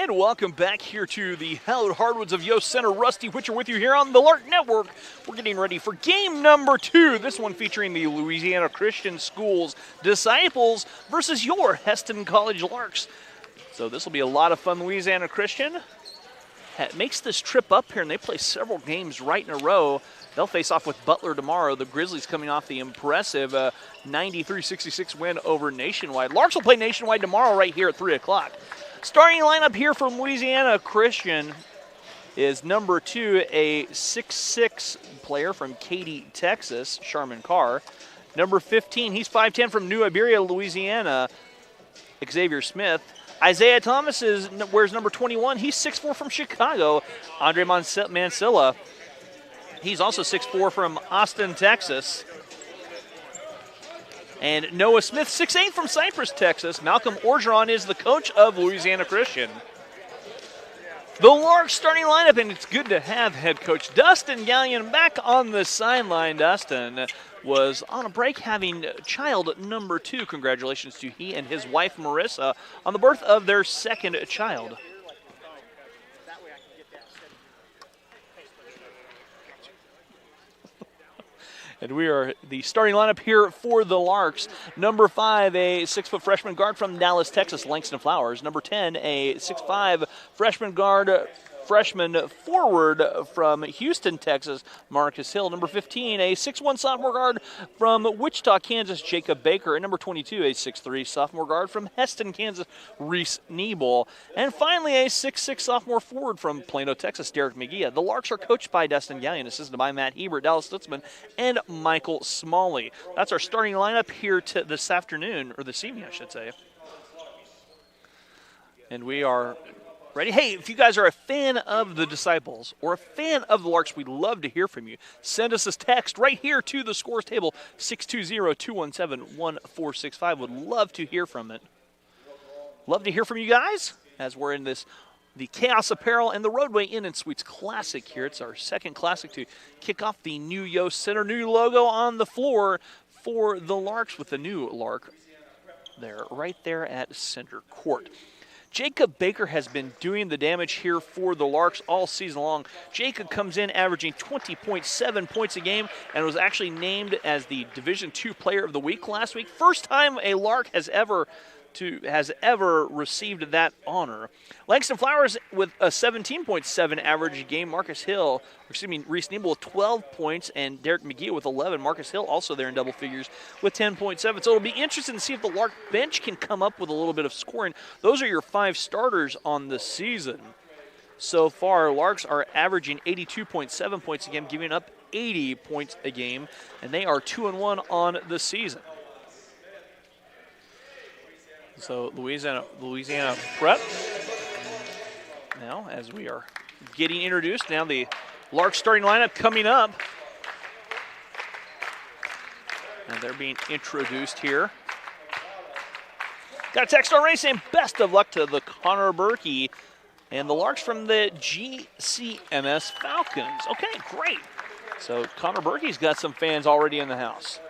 And welcome back here to the hallowed hardwoods of Yost Center. Rusty Witcher with you here on the Lark Network. We're getting ready for game number 2. This one featuring the Louisiana Christian Schools Disciples versus your Hesston College Larks. So this will be a lot of fun. Louisiana Christian makes this trip up here, and they play several games right in a row. They'll face off with Butler tomorrow. The Grizzlies coming off the impressive 93-66 win over Nationwide. Larks will play Nationwide tomorrow right here at 3 o'clock. Starting lineup here from Louisiana Christian is number 2, a 6'6" player from Katy, Texas, Sharman Carr. Number 15, he's 5'10" from New Iberia, Louisiana, Xavier Smith. Isaiah Thomas wears number 21. He's 6'4" from Chicago, Andre Mansilla. He's also 6'4" from Austin, Texas. And Noah Smith, 6'8" from Cypress, Texas. Malcolm Orgeron is the coach of Louisiana Christian. The Larks starting lineup, and it's good to have head coach Dustin Gallion back on the sideline. Dustin was on a break having child number 2. Congratulations to he and his wife, Marissa, on the birth of their second child. And we are the starting lineup here for the Larks. Number 5, a 6-foot freshman guard from Dallas, Texas, Langston Flowers. Number 10, a 6'5" freshman forward from Houston, Texas, Marcus Hill. Number 15, a 6'1" sophomore guard from Wichita, Kansas, Jacob Baker. And number 22, a 6'3" sophomore guard from Hesston, Kansas, Reese Niebel. And finally, a 6'6" sophomore forward from Plano, Texas, Derek McGee. The Larks are coached by Dustin Gallion, assisted by Matt Hebert, Dallas Stutzman, and Michael Smalley. That's our starting lineup here this afternoon, or this evening, I should say. And we are ready. Hey, if you guys are a fan of the Disciples or a fan of the Larks, we'd love to hear from you. Send us a text right here to the scores table, 620-217-1465. Would love to hear from it. Love to hear from you guys as we're in the Chaos Apparel and the Roadway Inn and Suites Classic here. It's our second Classic to kick off the new Yost Center. New logo on the floor for the Larks with the new Lark there, right there at center court. Jacob Baker has been doing the damage here for the Larks all season long. Jacob comes in averaging 20.7 points a game and was actually named as the Division II Player of the Week last week. First time a Lark has ever received that honor. Langston Flowers with a 17.7 average game. Reese Niebel with 12 points, and Derek McGee with 11. Marcus Hill also there in double figures with 10.7. So it'll be interesting to see if the Lark bench can come up with a little bit of scoring. Those are your 5 starters on the season. So far, Larks are averaging 82.7 points a game, giving up 80 points a game, and they are 2-1 on the season. So Louisiana prep now as we are getting introduced. Now the Larks starting lineup coming up. And they're being introduced here. Got a text already saying best of luck to the Connor Berkey and the Larks from the GCMS Falcons. Okay, great. So Connor Berkey's got some fans already in the house.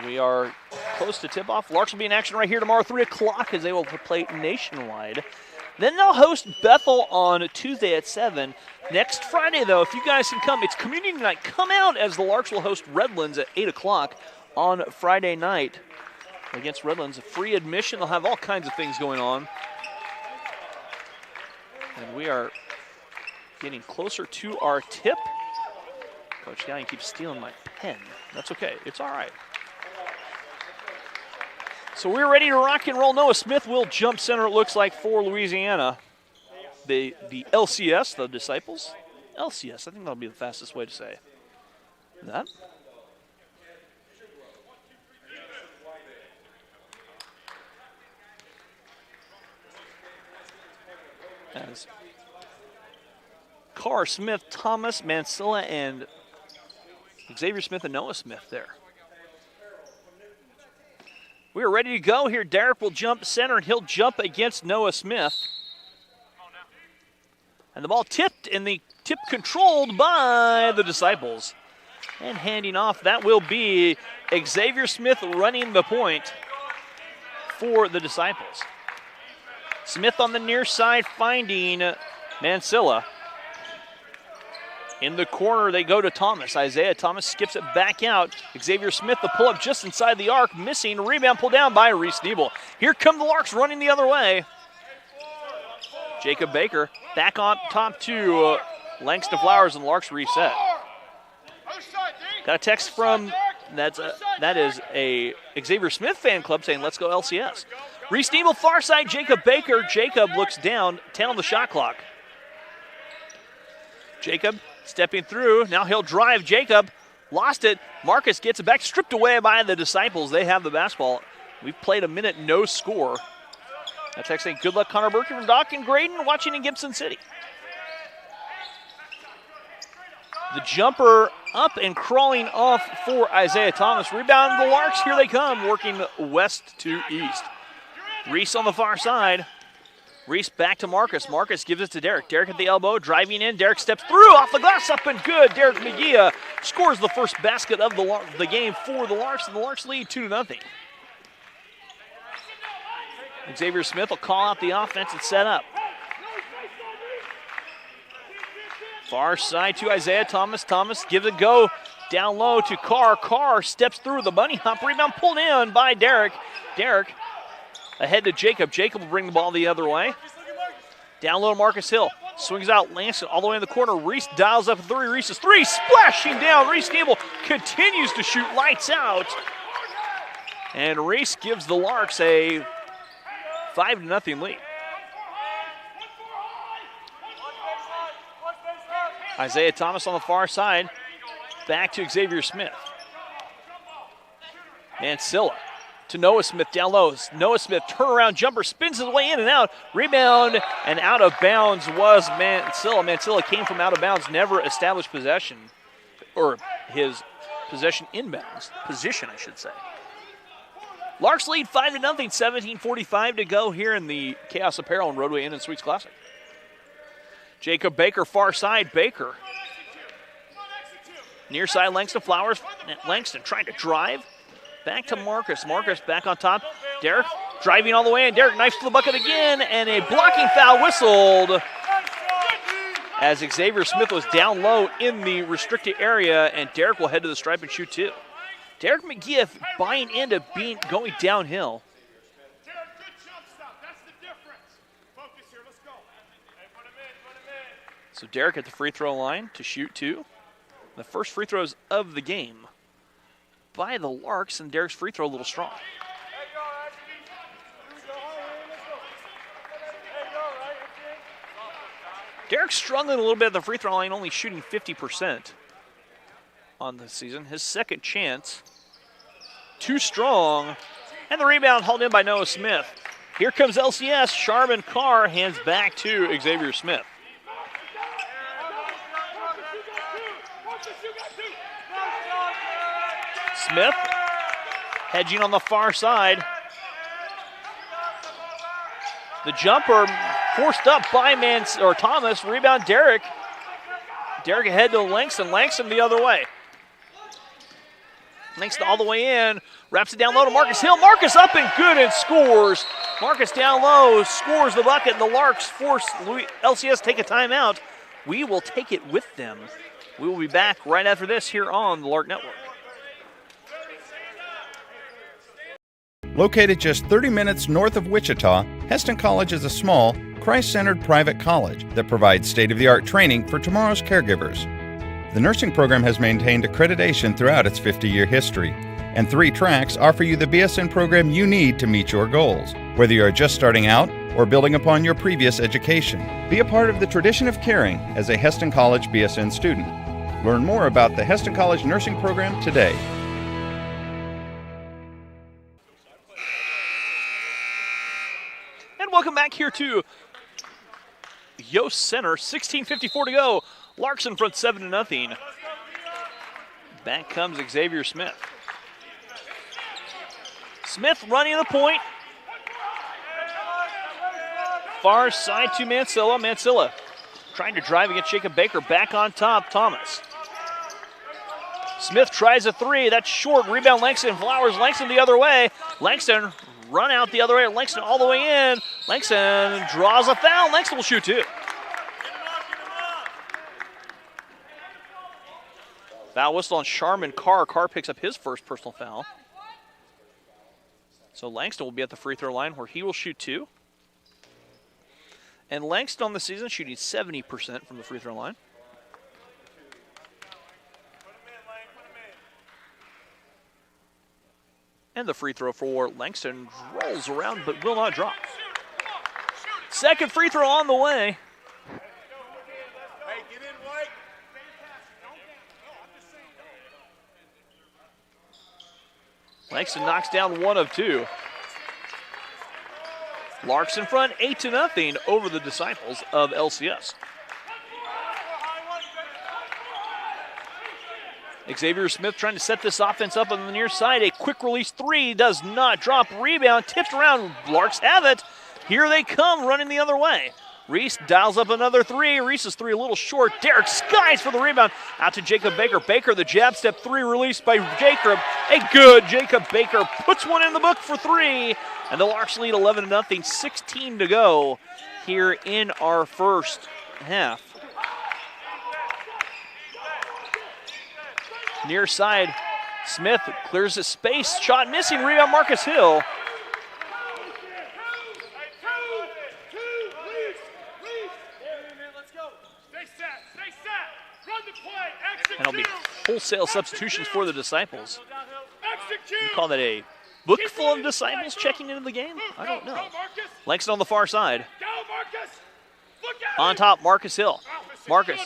We are close to tip-off. Larks will be in action right here tomorrow, 3 o'clock, as they will play Nationwide. Then they'll host Bethel on Tuesday at 7. Next Friday, though, if you guys can come, it's community night. Come out as the Larks will host Redlands at 8 o'clock on Friday night against Redlands. Free admission. They'll have all kinds of things going on. And we are getting closer to our tip. Coach Gallion keeps stealing my pen. That's okay. It's all right. So we're ready to rock and roll. Noah Smith will jump center, it looks like, for Louisiana. The LCS, the Disciples. LCS, I think that'll be the fastest way to say that. As Carr, Smith, Thomas, Mansilla, and Xavier Smith and Noah Smith there. We are ready to go here. Derek will jump center, and he'll jump against Noah Smith. And the ball tipped, and the tip controlled by the Disciples. And handing off, that will be Xavier Smith running the point. for the Disciples. Smith on the near side finding Mansilla. In the corner, they go to Thomas. Isaiah Thomas skips it back out. Xavier Smith, the pull-up just inside the arc, missing. Rebound pulled down by Reese Nebel. Here come the Larks running the other way. Jacob Baker back on top to Langston Flowers, and the Larks reset. Got a text from, that is a Xavier Smith fan club saying, let's go LCS. Reese Nebel, far side, Jacob Baker. Jacob looks down, 10 on the shot clock. Jacob stepping through, now he'll drive. Jacob lost it. Marcus gets it back, stripped away by the Disciples. They have the basketball. We've played a minute, no score. That text saying, good luck, Connor Burke from Doc and Graydon, watching in Gibson City. The jumper up and crawling off for Isaiah Thomas. Rebound the Larks, here they come, working west to east. Reese on the far side. Reese back to Marcus. Marcus gives it to Derek. Derek at the elbow, driving in. Derek steps through, off the glass, up and good. Derek McGee scores the first basket of the game for the Larks, and the Larks lead 2-0. Xavier Smith will call out the offense and set up. Far side to Isaiah Thomas. Thomas gives it a go down low to Carr. Carr steps through the bunny hop. Rebound pulled in by Derek. Derek ahead to Jacob. Jacob will bring the ball the other way. Down low to Marcus Hill. Swings out Lanston all the way in the corner. Reese dials up a three. Reese's three. Splashing down. Reese Nebel continues to shoot lights out. And Reese gives the Larks a 5-0 lead. Isaiah Thomas on the far side. Back to Xavier Smith. Mansilla to Noah Smith down low. Noah Smith turnaround jumper, spins his way in and out. Rebound and out of bounds was Mansilla. Mansilla came from out of bounds, never established possession, or his possession inbounds. Position, I should say. Larks lead 5-0, 17:45 to go here in the Chaos Apparel and Roadway Inn and Suites Classic. Jacob Baker, far side, Baker. Near side, Langston Flowers. Langston trying to drive. Back to Marcus. Marcus back on top. Derek driving all the way, and Derek knifes to the bucket again, and a blocking foul whistled as Xavier Smith was down low in the restricted area, and Derek will head to the stripe and shoot two. Derek McGee buying into going downhill. So Derek at the free throw line to shoot two. The first free throws of the game by the Larks, and Derek's free throw a little strong. Derek's struggling a little bit at the free throw line, only shooting 50% on the season. His second chance, too strong, and the rebound hauled in by Noah Smith. Here comes LCS. Sharman Carr hands back to Xavier Smith. Smith hedging on the far side. The jumper forced up by Thomas. Rebound Derek. Derek ahead to Langston. Langston the other way. Langston all the way in. Wraps it down low to Marcus Hill. Marcus up and good and scores. Marcus down low scores the bucket, and the Larks force LCS take a timeout. We will take it with them. We will be back right after this here on the Lark Network. Located just 30 minutes north of Wichita, Hesston College is a small, Christ-centered private college that provides state-of-the-art training for tomorrow's caregivers. The nursing program has maintained accreditation throughout its 50-year history, and 3 tracks offer you the BSN program you need to meet your goals, whether you are just starting out or building upon your previous education. Be a part of the tradition of caring as a Hesston College BSN student. Learn more about the Hesston College nursing program today. Welcome back here to Yost Center. 16:54 to go. Larks in front 7-0. Back comes Xavier Smith. Smith running the point. Far side to Mansilla. Mansilla trying to drive against Jacob Baker. Back on top, Thomas. Smith tries a three. That's short. Rebound Langston. Flowers. Langston the other way. Langston run out the other way. Langston all the way in. Langston draws a foul. Langston will shoot 2. Foul whistle on Sharman Carr. Carr picks up his first personal foul. So Langston will be at the free throw line where he will shoot 2. And Langston on the season shooting 70% from the free throw line. And the free throw for Langston rolls around but will not drop. Second free throw on the way. Langston knocks down 1 of 2. Larks in front, 8-0 over the Disciples of LCS. Xavier Smith trying to set this offense up on the near side. A quick release 3 does not drop. Rebound tipped around. Larks have it. Here they come running the other way. Reese dials up another 3. Reese's 3 a little short. Derek skies for the rebound. Out to Jacob Baker. Baker, the jab step 3 released by Jacob. A good Jacob Baker puts one in the book for 3. And the Larks lead 11-0. 16 to go here in our first half. Near side, Smith clears his space. Shot missing. Rebound Marcus Hill. And it'll be wholesale substitutions for the Disciples. You call that a book full of disciples checking into the game? I don't know. Langston on the far side. On top, Marcus Hill. Marcus.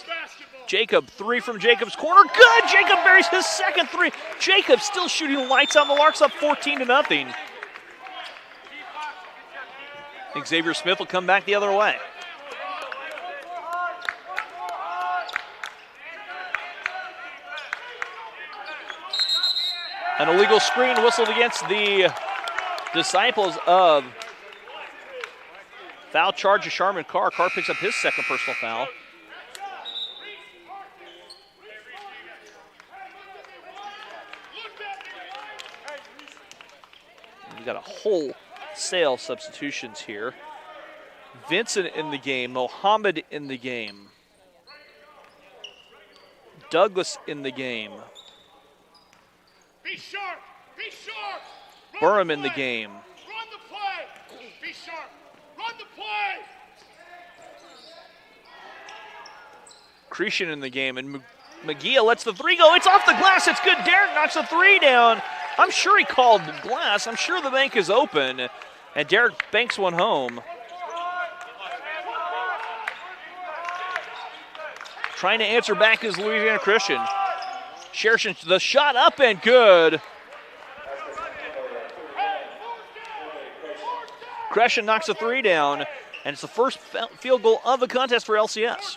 Jacob, 3 from Jacob's corner. Good! Jacob buries his second 3. Jacob still shooting lights on. The Larks up 14-0. Xavier Smith will come back the other way. An illegal screen whistled against the Disciples of foul charge of Sharman Carr. Carr picks up his second personal foul. We've got a wholesale substitutions here. Vincent in the game, Mohammed in the game, Douglas in the game. Be sharp! Be sharp! Burham in the game. Run the play! Be sharp! Run the play! Cretion in the game, and McGee lets the 3 go. It's off the glass. It's good. Derek knocks the 3 down. I'm sure he called glass. I'm sure the bank is open, and Derek banks one home. Trying to answer back is Louisiana Christian. Shershon, the shot up and good. Christian knocks a 3 down, and it's the first field goal of the contest for LCS.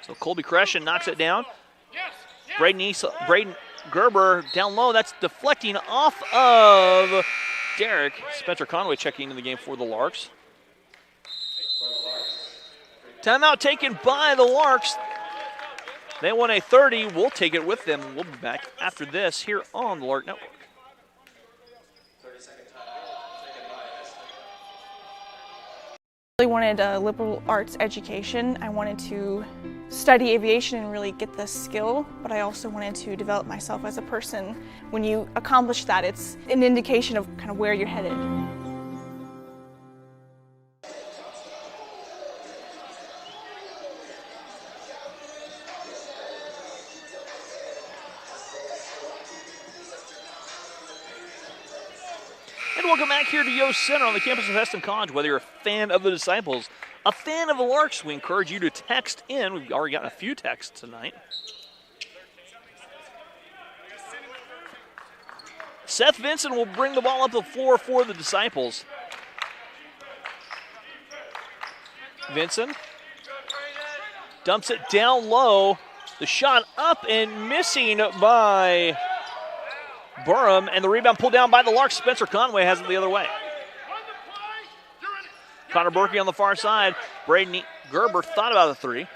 So Colby Christian knocks it down. Braden Gerber down low. That's deflecting off of Derek. Spencer Conway checking into the game for the Larks. Timeout taken by the Larks. They won a 30. We'll take it with them. We'll be back after this here on the Lark Network. I really wanted a liberal arts education. I wanted to study aviation and really get the skill, but I also wanted to develop myself as a person. When you accomplish that, it's an indication of kind of where you're headed. And welcome back here to Yost Center on the campus of Hesston College. Whether you're a fan of the Disciples, a fan of the Larks, we encourage you to text in. We've already gotten a few texts tonight. Seth Vincent will bring the ball up the floor for the Disciples. Vincent dumps it down low. The shot up and missing by Burham, and the rebound pulled down by the Larks. Spencer Conway has it the other way. Connor Berkey on the far side. Braden Gerber thought about a 3.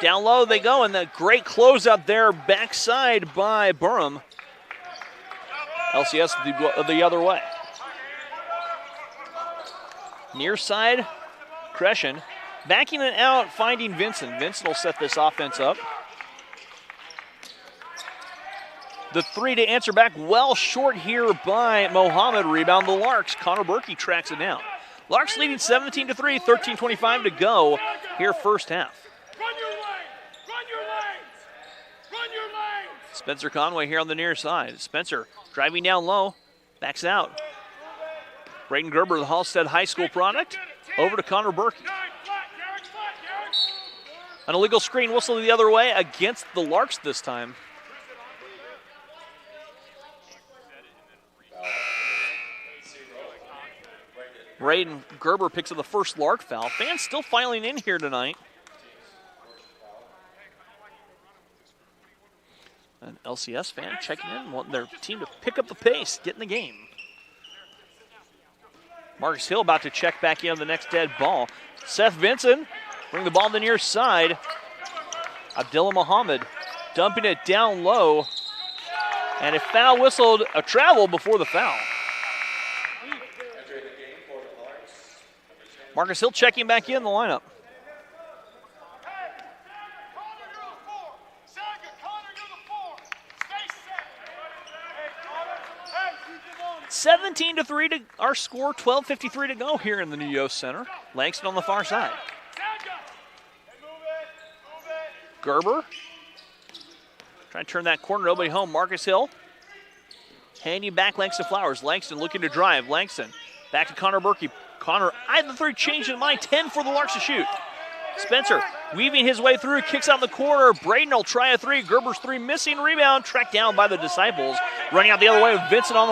Down low they go, and the great closeout there backside by Burham. LCS the other way. Near side, Crescent. Backing it out, finding Vincent. Vincent will set this offense up. The three to answer back, well short here by Mohammed. Rebound the Larks. Connor Berkey tracks it down. Larks leading 17-3, 13:25 to go here first half. Run your lanes! Run your lanes! Run your lanes! Spencer Conway here on the near side. Spencer driving down low, backs out. Braden Gerber, the Hallstead High School product, over to Connor Berkey. An illegal screen whistle the other way against the Larks this time. Braden Gerber picks up the first Lark foul. Fans still filing in here tonight. An LCS fan checking in, wanting their team to pick up the pace, get in the game. Marcus Hill about to check back in on the next dead ball. Seth Vinson bring the ball to the near side. Abdullah Muhammad dumping it down low. And a foul whistled, a travel before the foul. Marcus Hill checking back in the lineup. 17-3 to our score, 12:53 to go here in the new Yost Center. Langston on the far side. Gerber trying to turn that corner, nobody home. Marcus Hill handing back Langston Flowers. Langston looking to drive. Langston back to Connor Berkey. Connor, I had the three changed in mind. 10 for the Larks to shoot. Spencer weaving his way through, kicks out in the corner. Braden will try a three. Gerber's three missing. Rebound tracked down by the Disciples. Running out the other way with Vincent on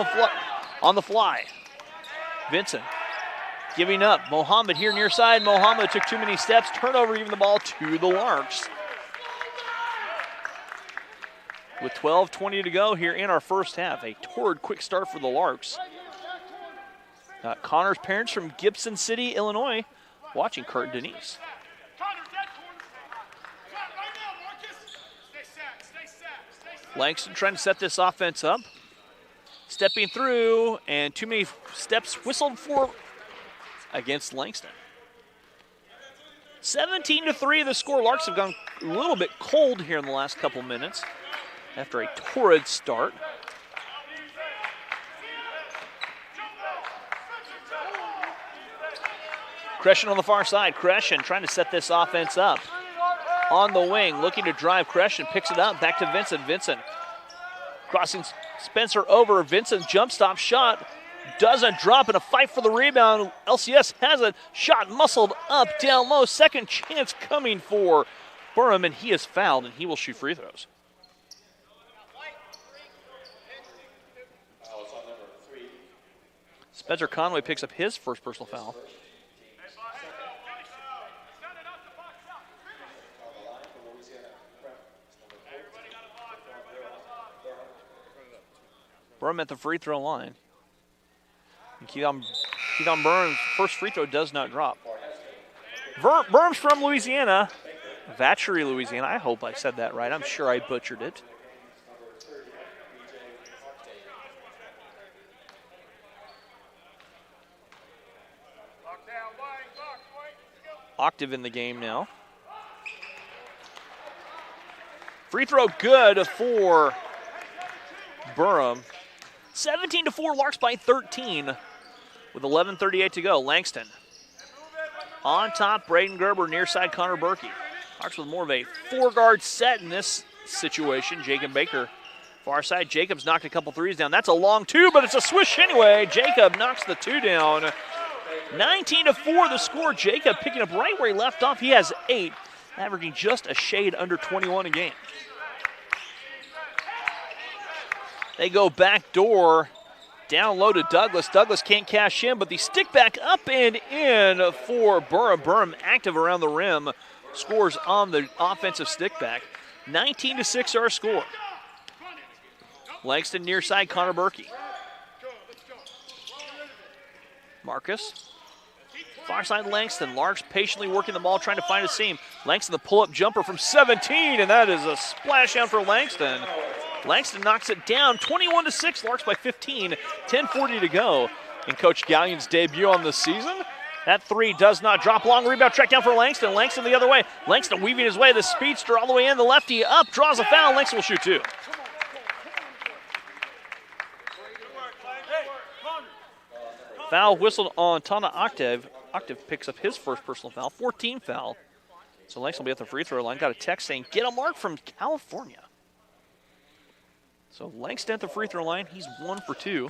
the fly. Vincent giving up. Mohammed here near side. Mohammed took too many steps. Turnover, giving the ball to the Larks. With 12:20 to go here in our first half. A torrid quick start for the Larks. Connor's parents from Gibson City, Illinois, watching Kurt and Denise. Langston trying to set this offense up. Stepping through, and too many steps whistled for against Langston. 17-3 the score. Larks have gone a little bit cold here in the last couple minutes after a torrid start. Crescent on the far side. Crescent trying to set this offense up. On the wing, looking to drive. Crescent picks it up. Back to Vincent. Vincent crossing Spencer over. Vincent jump stop shot. Doesn't drop in a fight for the rebound. LCS has it. Shot muscled up, down low. Second chance coming for Burham, and he is fouled, and he will shoot free throws. Spencer Conway picks up his first personal foul. Burham at the free throw line. And Keaton Burham's first free throw does not drop. Burham's from Louisiana, Vacherie, Louisiana. I hope I said that right. I'm sure I butchered it. Octave in the game now. Free throw good for Burham. 17-4, Larks by 13 with 11:38 to go. Langston on top, Braden Gerber, near side Connor Berkey. Larks with more of a four-guard set in this situation. Jacob Baker, far side. Jacob's knocked a couple threes down. That's a long two, but it's a swish anyway. Jacob knocks the two down. 19-4 the score. Jacob picking up right where he left off. He has 8, averaging just a shade under 21 a game. They go back door, down low to Douglas. Douglas can't cash in, but the stick back up and in for Burham. Burham active around the rim, scores on the offensive stick back. 19-6 our score. Langston near side, Connor Berkey. Marcus. Far side Langston. Larks patiently working the ball, trying to find a seam. Langston the pull-up jumper from 17, and that is a splash down for Langston. Langston knocks it down, 21-6. Larks by 15, 10:40 to go in Coach Gallion's debut on the season. That three does not drop. Long rebound track down for Langston. Langston the other way. Langston weaving his way. The speedster all the way in. The lefty up, draws a foul. Langston will shoot two. Foul whistled on Tana Octave. Octave picks up his first personal foul, 14 foul. So Langston will be at the free throw line. Got a text saying, get a mark from California. So Langston at the free throw line. He's 1 for 2.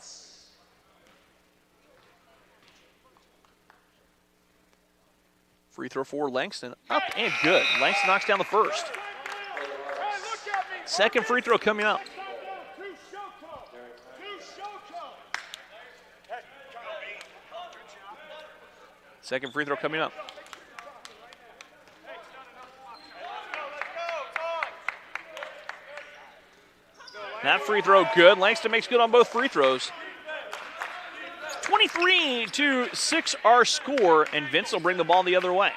Free throw for Langston, up and good. Langston knocks down the first. Second free throw coming up. Second free throw coming up. That free throw good. Langston makes good on both free throws. 23-6 our score, and Vincent will bring the ball the other way.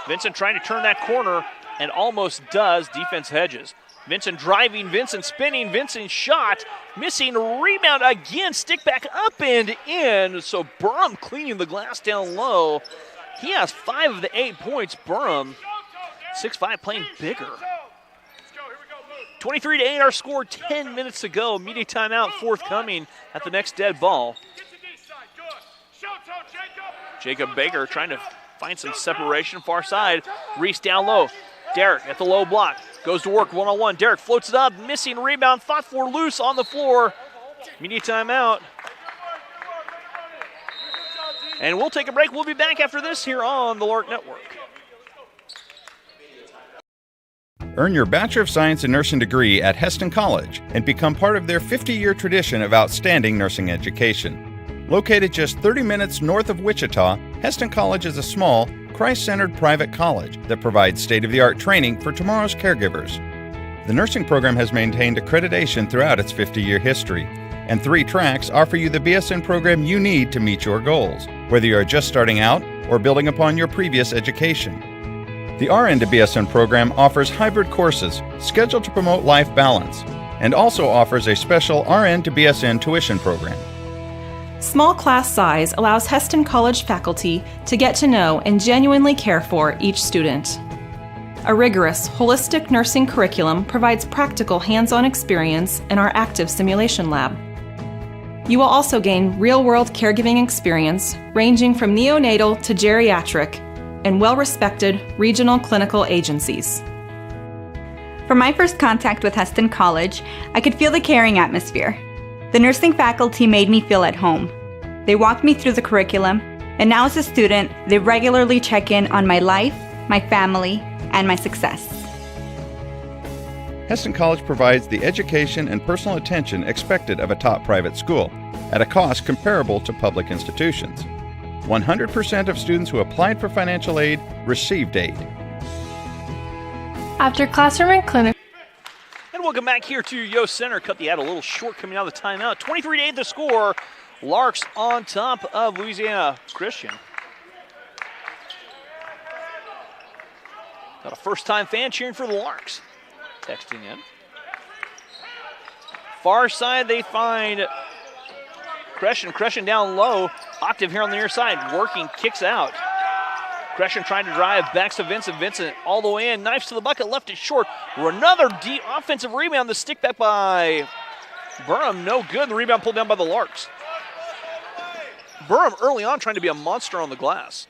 Vincent trying to turn that corner and almost does. Defense hedges. Vincent driving, Vincent spinning, Vincent shot, missing, rebound again, stick back up and in. So Burham cleaning the glass down low. He has 5 of the 8 points. Burham, 6'5", playing bigger. 23-8 our score, 10 minutes to go. Media timeout forthcoming at the next dead ball. Jacob Baker trying to find some separation, far side. Reese down low. Derek at the low block. Goes to work one-on-one. Derek floats it up, missing rebound, fought for loose on the floor. Media timeout. And we'll take a break. We'll be back after this here on the Lark Network. Earn your Bachelor of Science in Nursing degree at Hesston College and become part of their 50-year tradition of outstanding nursing education. Located just 30 minutes north of Wichita, Hesston College is a small, Christ-centered private college that provides state-of-the-art training for tomorrow's caregivers. The nursing program has maintained accreditation throughout its 50-year history, and 3 tracks offer you the BSN program you need to meet your goals, whether you are just starting out or building upon your previous education. The RN to BSN program offers hybrid courses scheduled to promote life balance, and also offers a special RN to BSN tuition program. Small class size allows Hesston College faculty to get to know and genuinely care for each student. A rigorous, holistic nursing curriculum provides practical hands-on experience in our active simulation lab. You will also gain real-world caregiving experience ranging from neonatal to geriatric in well-respected regional clinical agencies. From my first contact with Hesston College, I could feel the caring atmosphere. The nursing faculty made me feel at home. They walked me through the curriculum, and now as a student, they regularly check in on my life, my family, and my success. Hesston College provides the education and personal attention expected of a top private school at a cost comparable to public institutions. 100% of students who applied for financial aid received aid. After classroom and clinic. And welcome back here to Yost Center. Cut the ad a little short coming out of the timeout. 23-8 the score. Larks on top of Louisiana Christian. Got a first-time fan cheering for the Larks. Texting in. Far side they find Crescent down low. Octave here on the near side, working, kicks out. Crescent trying to drive, backs to Vincent. Vincent all the way in, knifes to the bucket, left it short. Another deep offensive rebound, the stick back by Burham, no good. The rebound pulled down by the Larks. Burham early on trying to be a monster on the glass.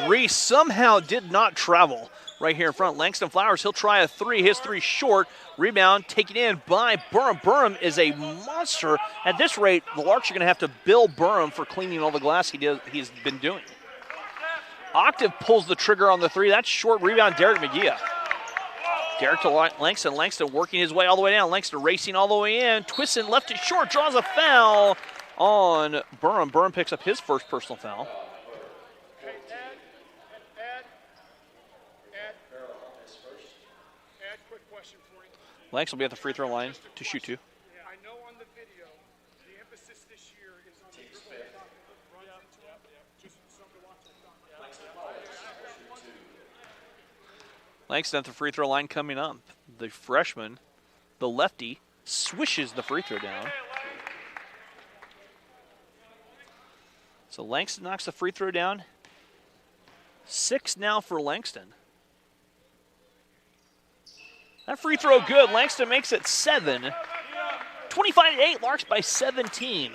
Reese somehow did not travel right here in front. Langston Flowers, he'll try a three. His three short. Rebound taken in by Burham. Burham is a monster. At this rate, the Larks are going to have to bill Burham for cleaning all the glass he's been doing. Octave pulls the trigger on the three. That's short rebound, Derek McGee. Derek to Langston. Langston working his way all the way down. Langston racing all the way in. Twisting, left it short, draws a foul on Burham. Burham picks up his first personal foul. Langston will be at the free throw line to shoot two. I know on the video, the emphasis this year is on the dribble runs into him. Just something to watch. Langston at the free throw line coming up. The freshman, the lefty, swishes the free throw down. So Langston knocks the free throw down. 6 now for Langston. That free throw good. Langston makes it 7. 25-8, Larks by 17.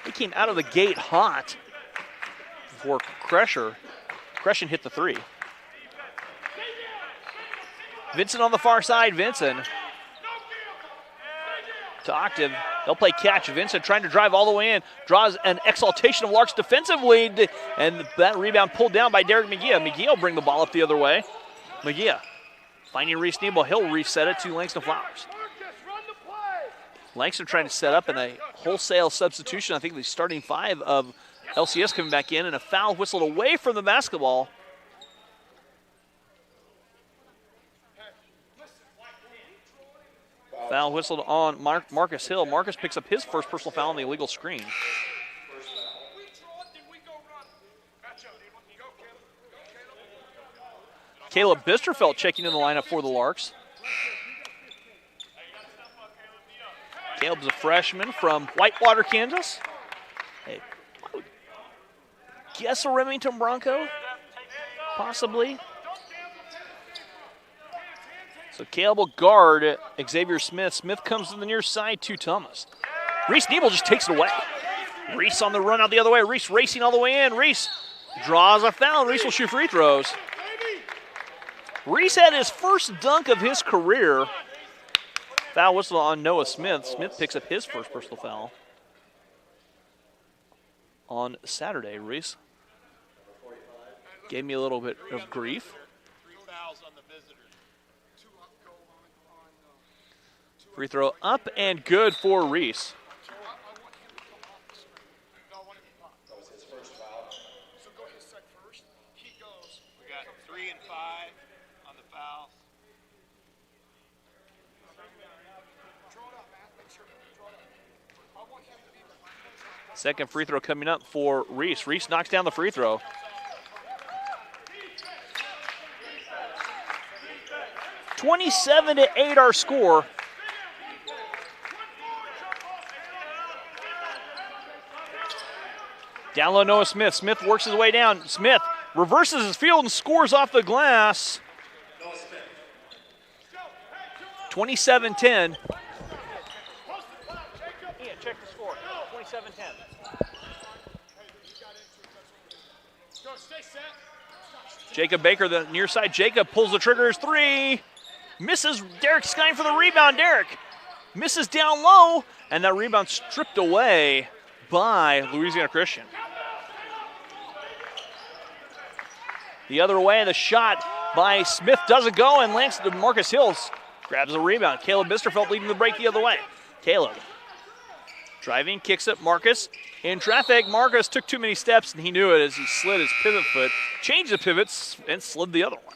They came out of the gate hot before Crescent hit the 3. Vincent on the far side. Vincent to Octave. They'll play catch. Vincent trying to drive all the way in. Draws an exaltation of Larks defensively. And that rebound pulled down by Derek McGee. McGee will bring the ball up the other way. McGee finding Reese Nebel. He'll reset it to Langston Flowers. Langston trying to set up in a wholesale substitution. I think the starting 5 of LCS coming back in, and a foul whistled away from the basketball. Foul whistled on Marcus Hill. Marcus picks up his first personal foul on the illegal screen. Caleb Bisterfeld checking in the lineup for the Larks. Caleb's a freshman from Whitewater, Kansas. Hey, guess a Remington Bronco, possibly. So Caleb will guard Xavier Smith. Smith comes to the near side to Thomas. Reese Nebel just takes it away. Reese on the run out the other way. Reese racing all the way in. Reese draws a foul. Reese will shoot free throws. Reese had his first dunk of his career. Foul whistle on Noah Smith. Smith picks up his first personal foul on Saturday. Reese gave me a little bit of grief. Free throw up and good for Reese. We got 3 and 5 on the foul. Second free throw coming up for Reese. Reese knocks down the free throw. (27-8) our score. Down low, Noah Smith. Smith works his way down. Smith reverses his field and scores off the glass. 27-10. Ian, check the score. 27-10. Jacob Baker, the near side. Jacob pulls the trigger. 3. Misses. Derek Skine for the rebound. Derek misses down low, and that rebound stripped away by Louisiana Christian. The other way, the shot by Smith doesn't go, and Langston Marcus Hills grabs the rebound. Caleb Bisterfeld leading the break the other way. Caleb driving, kicks it. Marcus in traffic. Marcus took too many steps, and he knew it as he slid his pivot foot, changed the pivots, and slid the other one.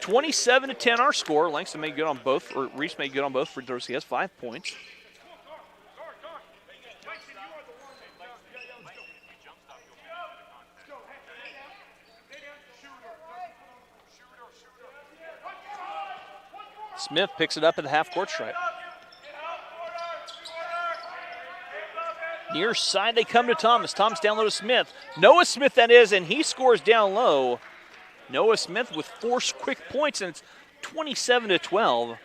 27-10 our score. Langston made good on both, or Reese made good on both free throws. He has 5 points. Smith picks it up at the half-court stripe. Near side, they come to Thomas. Thomas down low to Smith. Noah Smith, that is, and he scores down low. Noah Smith with 4 quick points, and it's 27-12.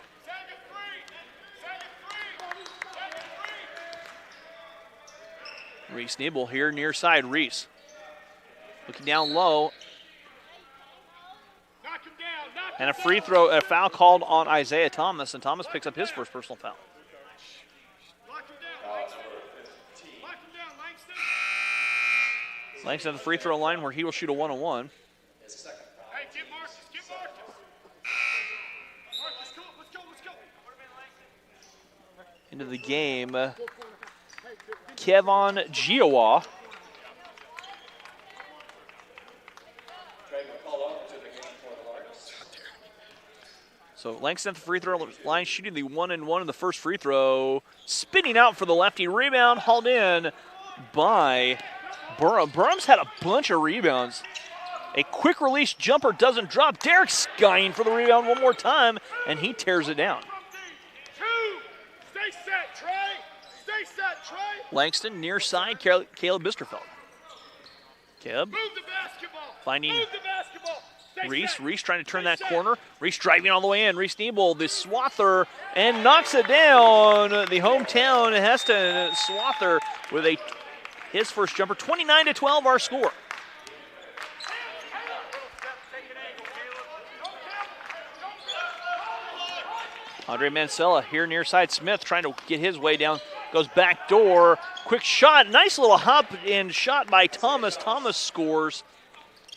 Reese Nebel here near side. Reese looking down low. And a foul called on Isaiah Thomas, and Thomas picks up his first personal foul. Langston at the free throw line where he will shoot a 1-on-1. Into the game, Kevon Giowa. So Langston at the free throw line shooting the 1-and-1 in the first free throw. Spinning out for the lefty. Rebound hauled in by Burham. Burham's had a bunch of rebounds A quick release jumper doesn't drop. Derek skying for the rebound one more time, and he tears it down. Stay set, Trey. Stay set, Trey. Langston near side, Caleb Bisterfeld. Caleb Move the basketball. finding Move the basketball. Stay Reese. set. Reese trying to turn Stay that set. corner. Reese driving all the way in. Reese Niebel, the swather, and knocks it down. The hometown Hesston swather with his first jumper. 29-12 our score. Andre Mancella here near side. Smith trying to get his way down. Goes back door. Quick shot. Nice little hop and shot by Thomas. Thomas scores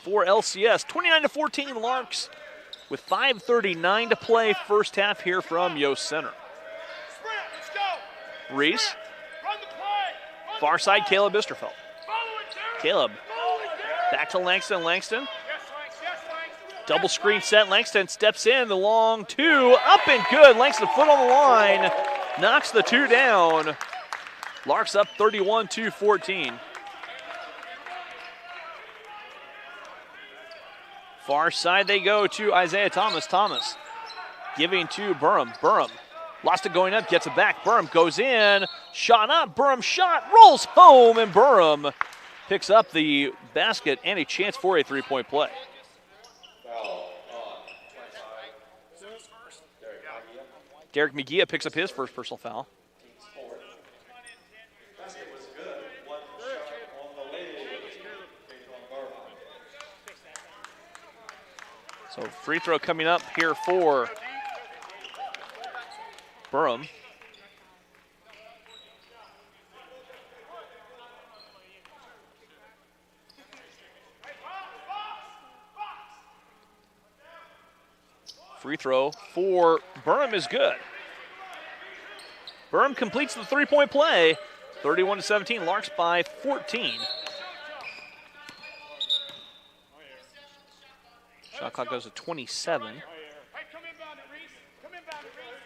for LCS. 29-14 Larks with 5:39 to play first half here from Yost Center. Sprint, let's go. Reese. Sprint. Run the play. Run Far the side, play. Caleb Bisterfeld. Follow it, Derek. Caleb Follow it, Derek. back to Langston. Langston. Yes, Lanks. Yes, Lanks. Double Yes, screen Lanks. set. Langston steps in. The long two. Up and good. Langston foot on the line. Knocks the two down. Larks up 31-14. Far side they go to Isaiah Thomas. Thomas giving to Burham. Burham lost it going up, gets it back. Burham goes in, shot up. Burham shot, rolls home, and Burham picks up the basket and a chance for a three-point play. Derek McGee picks up his first personal foul. So free throw coming up here for Burham. Free throw for Burham is good. Burham completes the three-point play. 31-17, Larks by 14. Shot clock goes to 27. Hey, come inbound at Reese. Come inbound at Reese.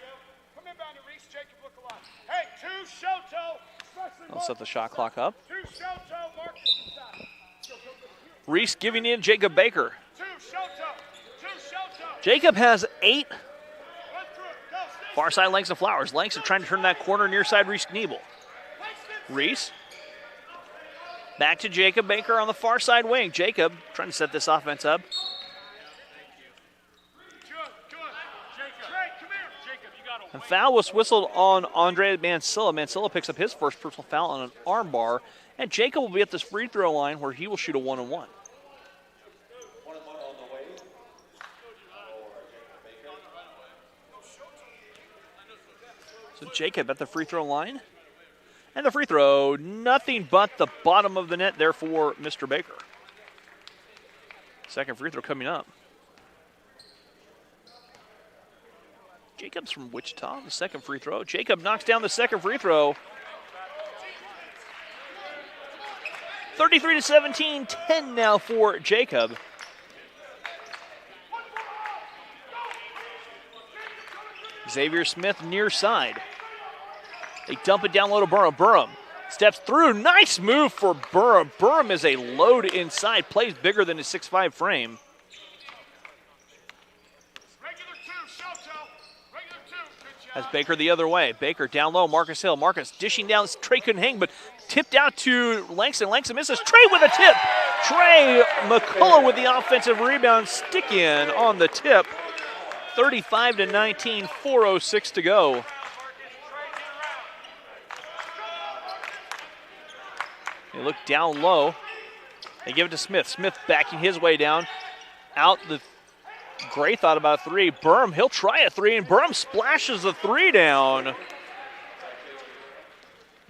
Come inbound at Reese. Jacob, look alive. Hey, two Shoto. Especially I'll set the shot clock up. Two Shoto. Marcus inside. Reese giving in Jacob Baker. Two Shoto. Two Shoto. Jacob has 8. Run through it. Go. Stay. Far side Langston Flowers. Langston trying to turn that corner near side Reese Kniebel. Reese. Back to Jacob Baker on the far side wing. Jacob trying to set this offense up. And foul was whistled on Andre Mancilla. Mancilla picks up his first personal foul on an arm bar. And Jacob will be at this free throw line where he will shoot a 1-on-1. So Jacob at the free throw line. And the free throw, nothing but the bottom of the net there for Mr. Baker. Second free throw coming up. Jacob's from Wichita, the second free throw. Jacob knocks down the second free throw. 33-17, 10 now for Jacob. Xavier Smith near side. They dump it down low to Burham. Burham steps through. Nice move for Burham. Burham is a load inside, plays bigger than his 6'5" frame. As Baker the other way. Baker down low, Marcus Hill. Marcus dishing down. Trey couldn't hang, but tipped out to Langston. Langston misses. Trey with a tip. Trey McCullough with the offensive rebound. Stick in on the tip. 35-19, 4:06 to go. They look down low. They give it to Smith. Smith backing his way down. Out the Gray thought about a three. Burham, he'll try a three, and Burham splashes the three down.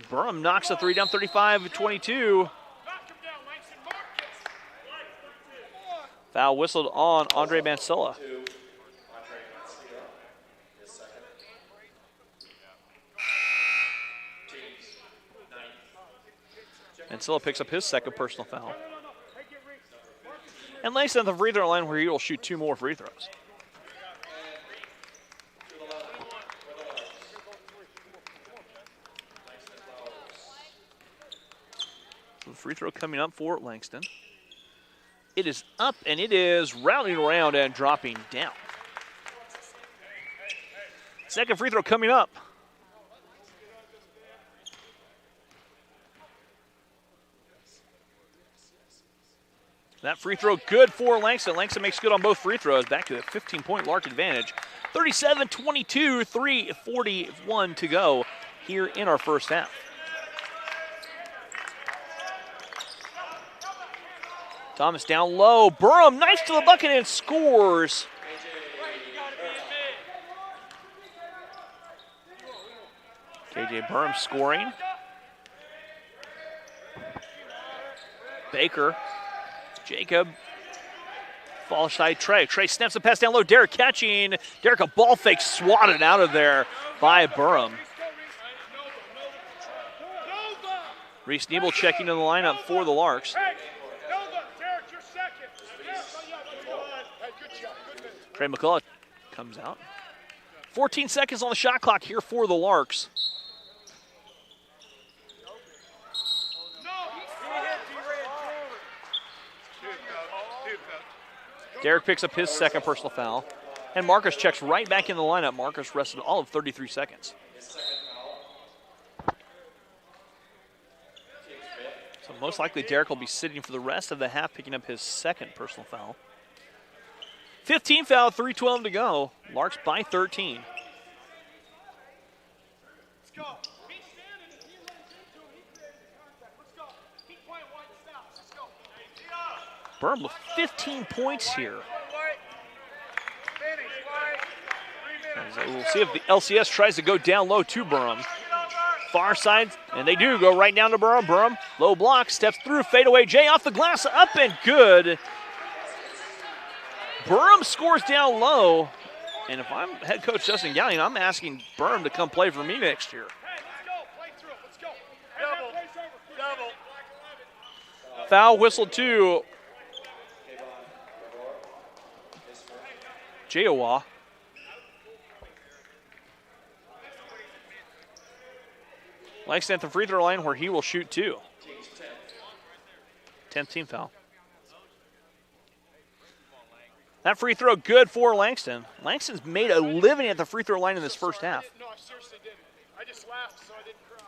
Burham knocks the three down, 35-22. Foul whistled on Andre Mancilla. Mancilla picks up his second personal foul. And Langston at the free throw line where he will shoot 2 more free throws. So the free throw coming up for Langston. It is up, and it is rounding around and dropping down. Second free throw coming up. That free throw good for Langston. Langston makes good on both free throws. Back to a 15-point Lark advantage. 37-22, 3:41 to go here in our first half. Thomas down low. Burham knifes to the bucket and scores. KJ Burham scoring. Baker. Jacob. Ball side Trey. Trey snaps the pass down low. Derek catching. Derek a ball fake swatted out of there by Burham. Reese Nebel checking in the lineup for the Larks. Trey McCullough comes out. 14 seconds on the shot clock here for the Larks. Derek picks up his second personal foul. And Marcus checks right back in the lineup. Marcus rested all of 33 seconds. So most likely Derek will be sitting for the rest of the half, picking up his second personal foul. 15 foul, 3:12 to go. Larks by 13. Let's go. He's standing. If he runs into him, he created contact. Let's go. Keep playing wide styles. Let's go. Burham with 15 points here. We'll see if the LCS tries to go down low to Burham. Far side, and they do go right down to Burham. Burham, low block, steps through, fadeaway Jay off the glass, up and good. Burham scores down low, and if I'm head coach Justin Gowning, I'm asking Burham to come play for me next year. Hey, let's go. Play through it. Let's go. Hey, double. Foul whistle to Jayawa. Langston at the free throw line where he will shoot two. 10th team foul. That free throw good for Langston. Langston's made a living at the free throw line in this first half. No, I seriously didn't. I just laughed so I didn't cry.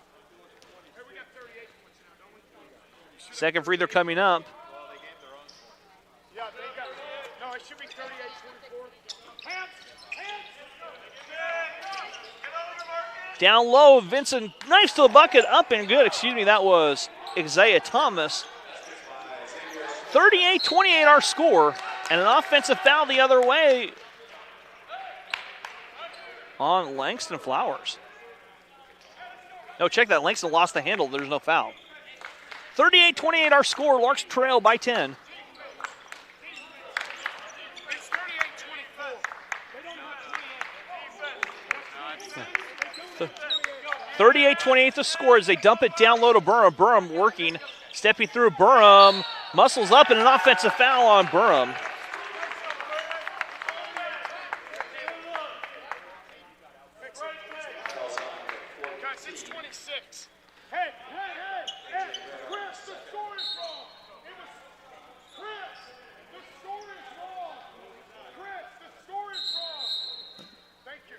Hey, we got 38 points now, don't we? Second free throw coming up. Yeah, they got. No, it should be 38-24. Hands. Down low, Vincent knifes to the bucket, up and good. Excuse me, that was Isaiah Thomas. 38-28 our score, and an offensive foul the other way on Langston Flowers. No, check that. Langston lost the handle. There's no foul. 38-28 our score. Larks trail by 10. It's 38-24. They don't have 38-28 the score as they dump it down low to Burham. Burham working, stepping through. Burham muscles up, and an offensive foul on Burham. Guys, it's 26. Hey, Chris, the score is wrong. It was Chris, the score is wrong. Chris, the score is wrong. Thank you.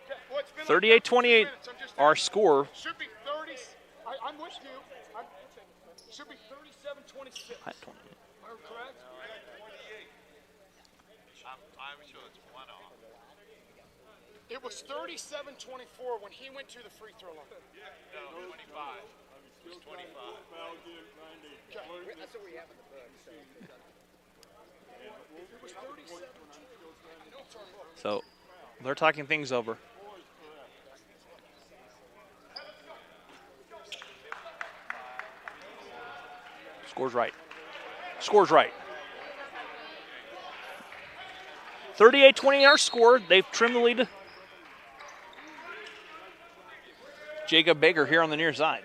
Okay, well, it's been 38-28 our score. Should be 30. I'm with you. Should be 37-26. Am I correct? I'm sure it's one off. It was 37-24 when he went to the free throw line. No, 25. It was 25. Okay, that's what we have in the book. It was 37. So they're talking things over. Scores right. Scores right. 38-28 our score. They've trimmed the lead. Jacob Baker here on the near side.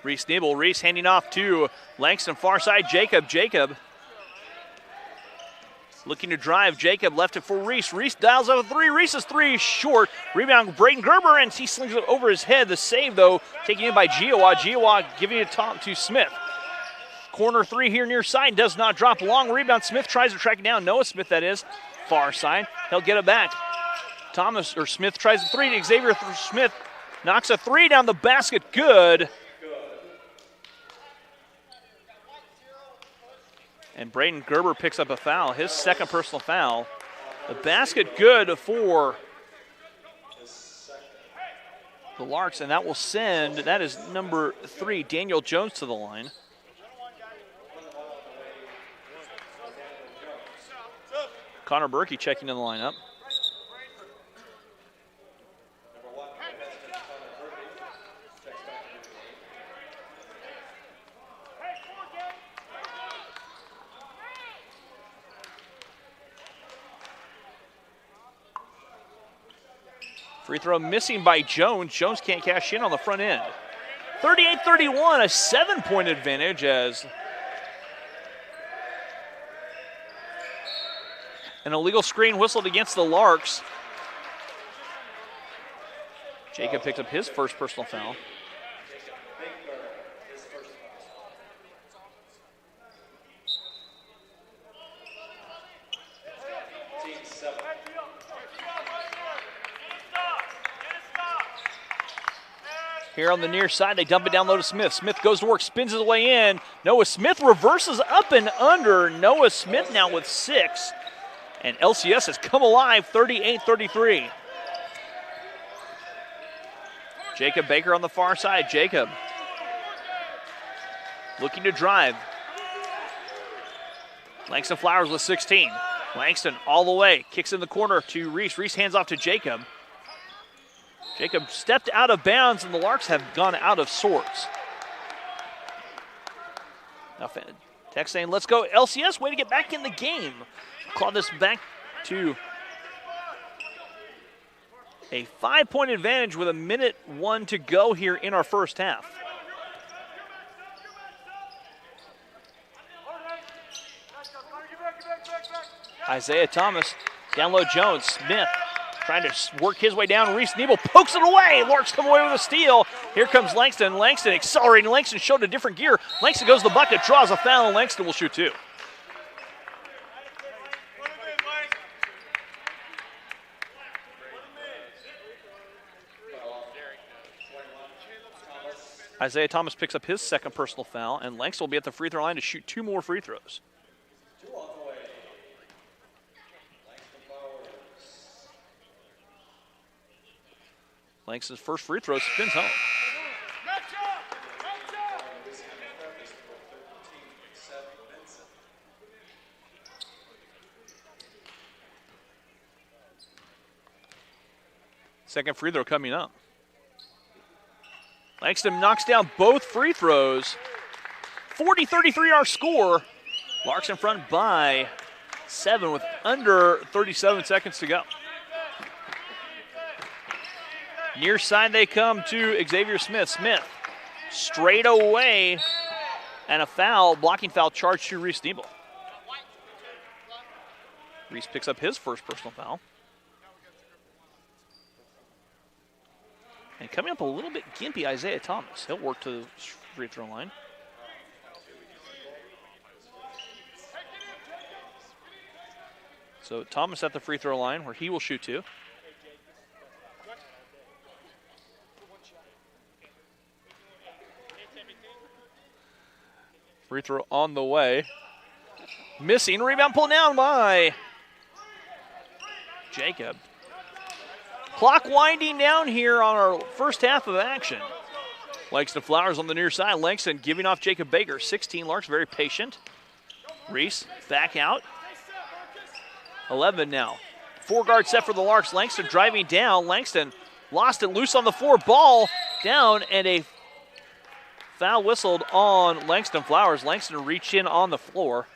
Reese Nebel. Reese handing off to Langston far side. Jacob. Looking to drive, Jacob left it for Reese. Reese dials up a three. Reese's three is short. Rebound, Braden Gerber, and he slings it over his head. The save, though, taken in by Giowa. Giowa giving it top to Smith. Corner three here near side, does not drop. Long rebound, Smith tries to track it down. Noah Smith, that is, far side. He'll get it back. Smith tries a three to Xavier Smith. Knocks a three down the basket, good. And Braden Gerber picks up a foul, his second personal foul. The basket good for the Larks, and that will send, that is number 3, Daniel Jones, to the line. Connor Berkey checking in the lineup. Free throw missing by Jones. Jones can't cash in on the front end. 38-31, a 7-point advantage as an illegal screen whistled against the Larks. Jacob picked up his first personal foul. Here on the near side, they dump it down low to Smith. Smith goes to work, spins his way in. Noah Smith reverses up and under. Noah Smith now with 6. And LCS has come alive, 38-33. Jacob Baker on the far side. Jacob looking to drive. Langston Flowers with 16. Langston all the way, kicks in the corner to Reese. Reese hands off to Jacob. Jacob stepped out of bounds, and the Larks have gone out of sorts. Now, text saying, let's go LCS, way to get back in the game. Claw this back to a 5-point advantage with 1:01 to go here in our first half. Isaiah Thomas, down low Jones, Smith. Trying to work his way down. Reese Nebel pokes it away. Larks come away with a steal. Here comes Langston. Langston accelerating. Langston showed a different gear. Langston goes to the bucket, draws a foul, and Langston will shoot 2. Isaiah Thomas picks up his second personal foul, and Langston will be at the free throw line to shoot 2 more free throws. Langston's first free throw spins home. Second free throw coming up. Langston knocks down both free throws. 40-33 our score. Larks in front by 7 with under 37 seconds to go. Near side they come to Xavier Smith. Smith straight away, and a foul, blocking foul charged to Reese Nebel. Reese picks up his first personal foul. And coming up a little bit gimpy, Isaiah Thomas. He'll work to the free throw line. So Thomas at the free throw line where he will shoot 2. Free throw on the way. Missing. Rebound pulled down by Jacob. Clock winding down here on our first half of action. Langston Flowers on the near side. Langston giving off Jacob Baker. 16 Larks, very patient. Reese back out. 11 now. 4-guard set for the Larks. Langston driving down. Langston lost it loose on the floor. Ball down, and a foul whistled on Langston Flowers. Langston reach in on the floor.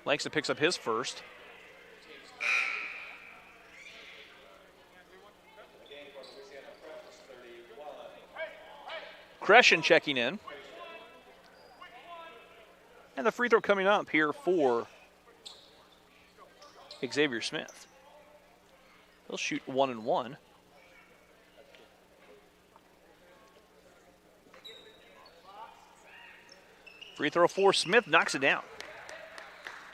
Langston picks up his first. Crescent checking in. And the free throw coming up here for Xavier Smith. He'll shoot 1 and 1. Free throw for Smith, knocks it down.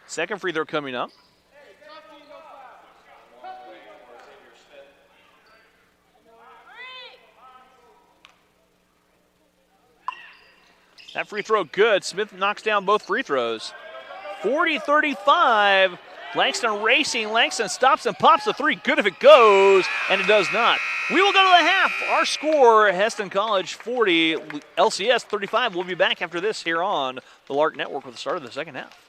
Second free throw coming up. That free throw good. Smith knocks down both free throws. 40-35. Langston racing. Langston stops and pops the three. Good if it goes, and it does not. We will go to the half. Our score, Hesston College 40, LCS 35. We'll be back after this here on the Lark Network with the start of the second half.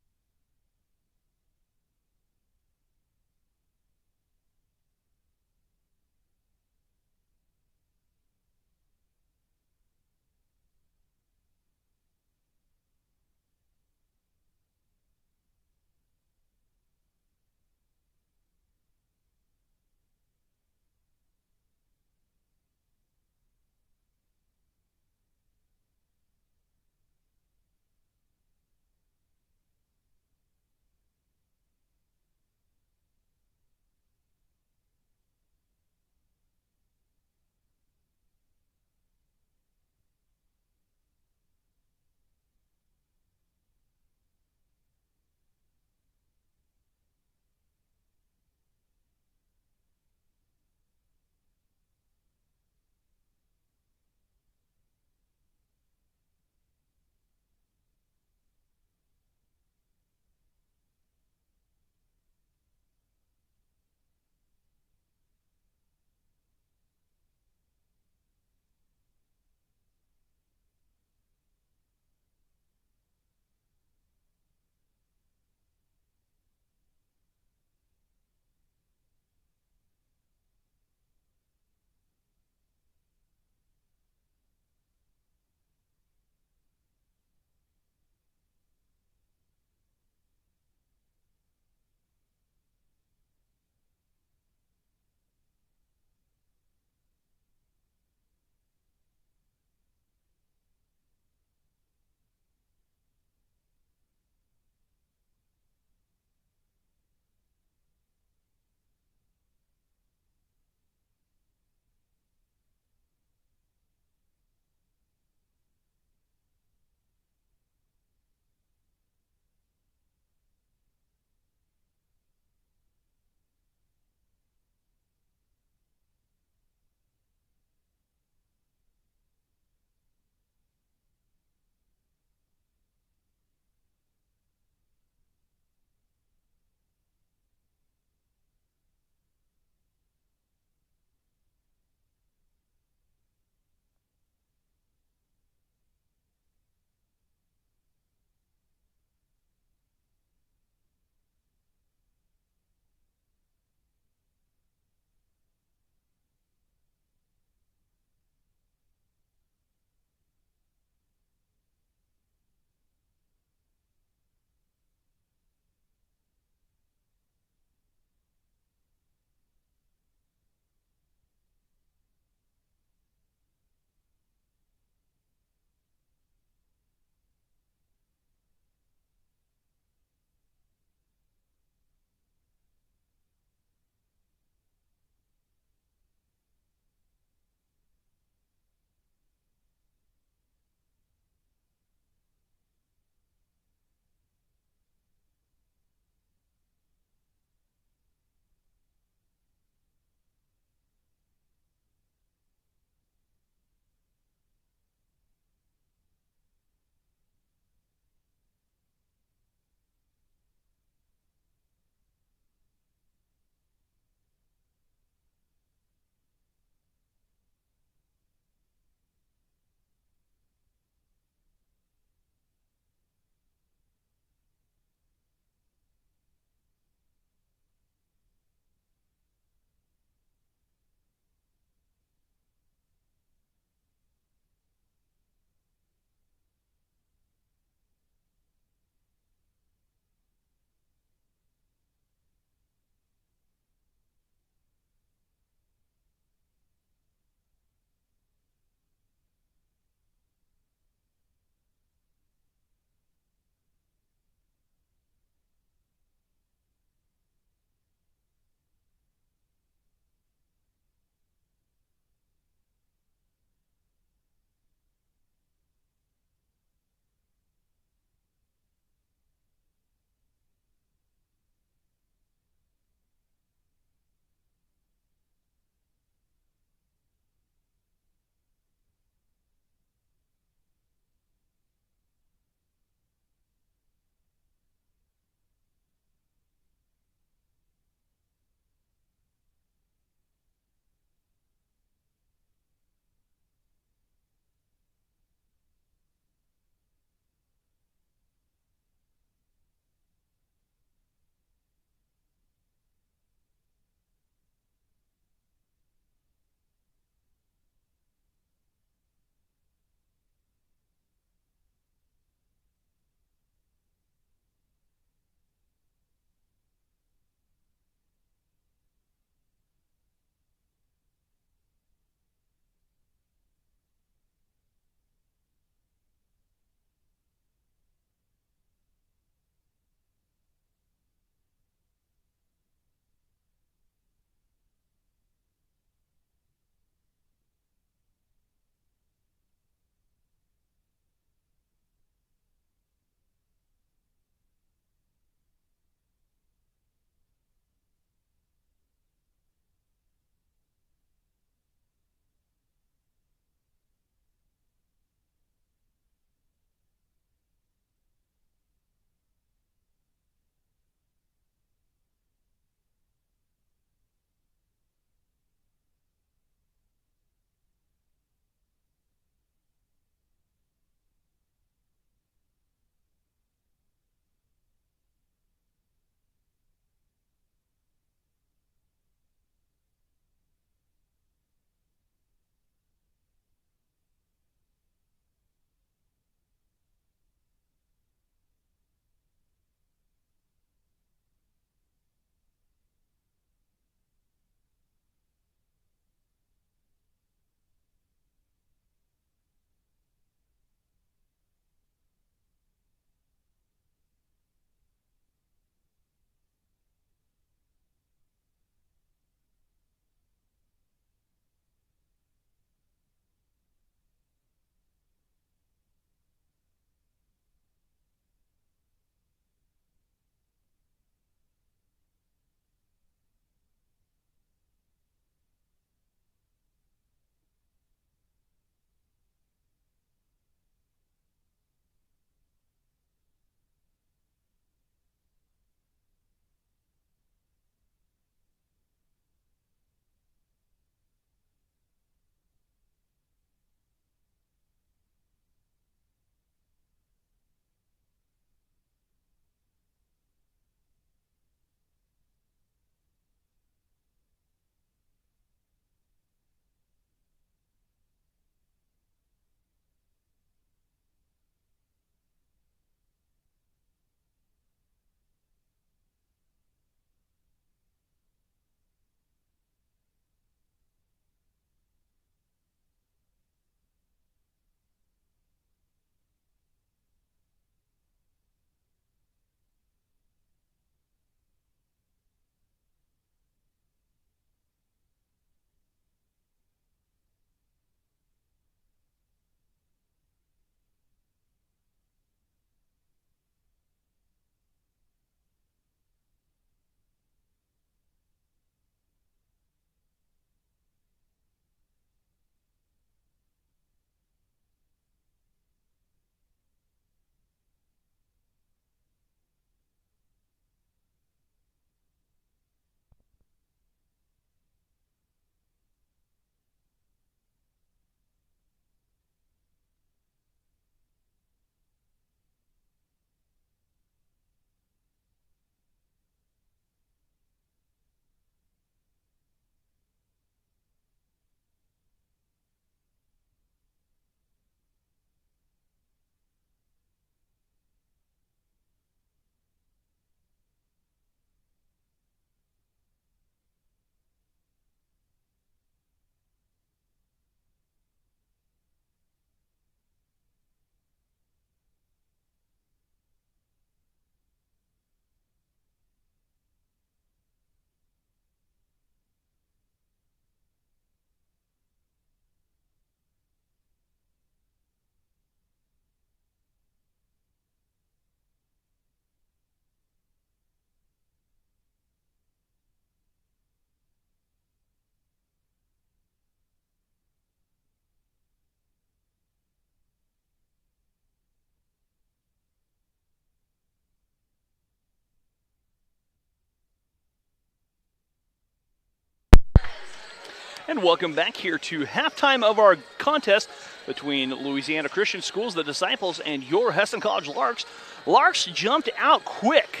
And welcome back here to halftime of our contest between Louisiana Christian Schools, the Disciples, and your Hesston College Larks. Larks jumped out quick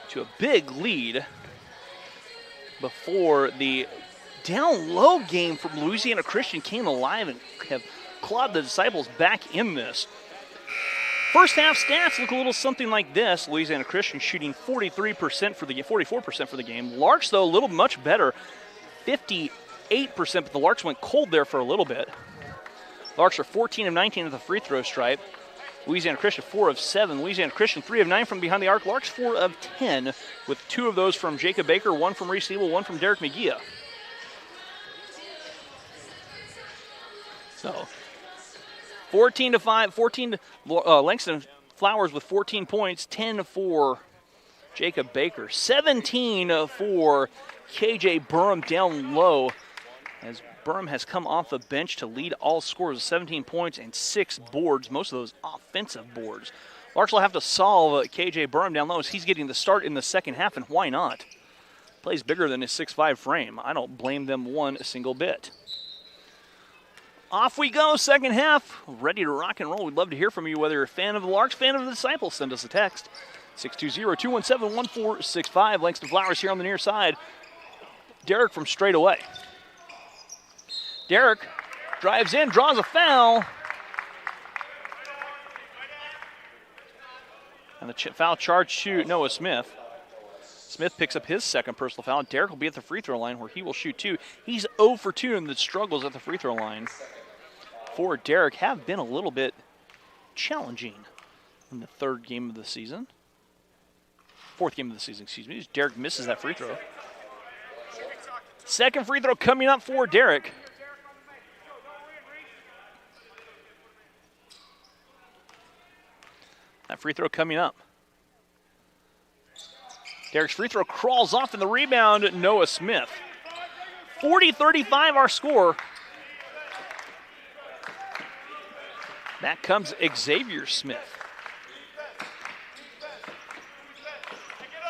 to a big lead before the down low game from Louisiana Christian came alive and have clawed the Disciples back in this. First half stats look a little something like this. Louisiana Christian shooting 44% for the game. Larks, though, a little much better, 58%, but the Larks went cold there for a little bit. Larks are 14 of 19 at the free throw stripe. Louisiana Christian 4 of 7. Louisiana Christian 3 of 9 from behind the arc. Larks 4 of 10, with 2 of those from Jacob Baker, 1 from Reese Nebel, 1 from Derek McGee. So 14 to 5, 14 to Langston Flowers with 14 points, 10 for Jacob Baker, 17 for KJ Burham down low, as Burham has come off the bench to lead all scorers with 17 points and 6 boards, most of those offensive boards. Larks will have to solve KJ Burham down low as he's getting the start in the second half, and why not? Plays bigger than his 6'5" frame. I don't blame them one single bit. Off we go, second half, ready to rock and roll. We'd love to hear from you, whether you're a fan of the Larks, fan of the Disciples. Send us a text, 620-217-1465. Langston Flowers here on the near side. Derek from straight away. Derek drives in, draws a foul. And the foul charge to Noah Smith. Smith picks up his second personal foul. Derek will be at the free throw line where he will shoot 2. He's 0 for 2 in the struggles at the free throw line for Derek have been a little bit challenging in the fourth game of the season, excuse me. Derek misses that free throw. Second free throw coming up for Derek. That free throw coming up. Derek's free throw crawls off in the rebound, Noah Smith. 40-35 our score. Back comes Xavier Smith.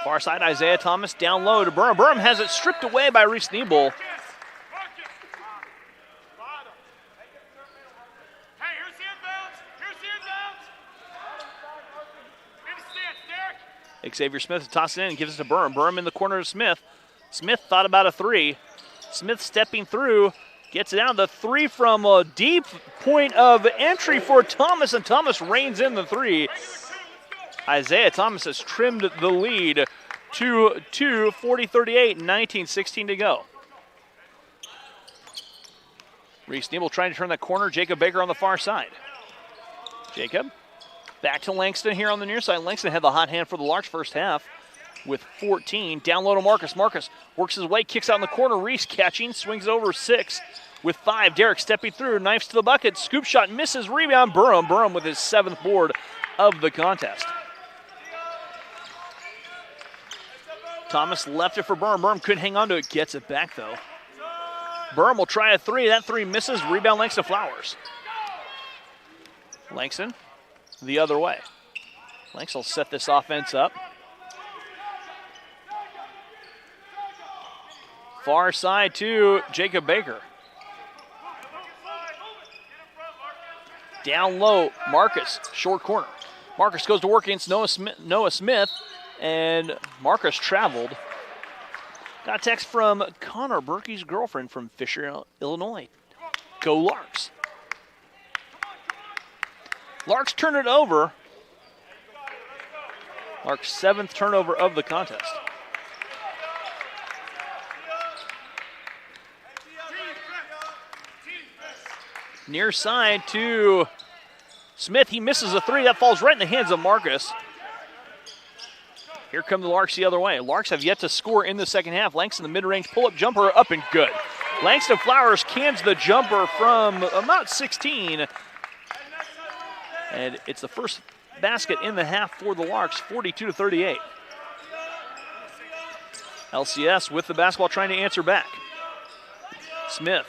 Far side, Isaiah Thomas down low to Burham. Burham has it stripped away by Reese Nebel. Xavier Smith tosses it in and gives it to Burham. Burham in the corner of Smith. Smith thought about a 3. Smith stepping through, gets it out. The 3 from a deep point of entry for Thomas, and Thomas reins in the 3. Isaiah Thomas has trimmed the lead to 2, 40-38, 19-16 to go. Reese Nebel trying to turn that corner. Jacob Baker on the far side. Jacob. Back to Langston here on the near side. Langston had the hot hand for the Larks first half with 14. Down low to Marcus. Marcus works his way, kicks out in the corner. Reese catching, swings over 6 with 5. Derek stepping through, knifes to the bucket. Scoop shot, misses, rebound. Burham. Burham with his 7th board of the contest. Thomas left it for Burham. Burham couldn't hang on to it, gets it back though. Burham will try a 3. That 3 misses. Rebound Langston Flowers. Langston the other way. Langston will set this offense up. Far side to Jacob Baker. Down low, Marcus, short corner. Marcus goes to work against Noah Smith, and Marcus traveled. Got a text from Connor Berkey's girlfriend from Fisher, Illinois. Go Larks. Larks turn it over. Larks' 7th turnover of the contest. Near side to Smith. He misses a 3. That falls right in the hands of Marcus. Here come the Larks the other way. Larks have yet to score in the second half. Langston, the mid-range pull-up jumper, up and good. Langston Flowers cans the jumper from about 16. And it's the first basket in the half for the Larks, 42-38. LCS with the basketball trying to answer back. Smith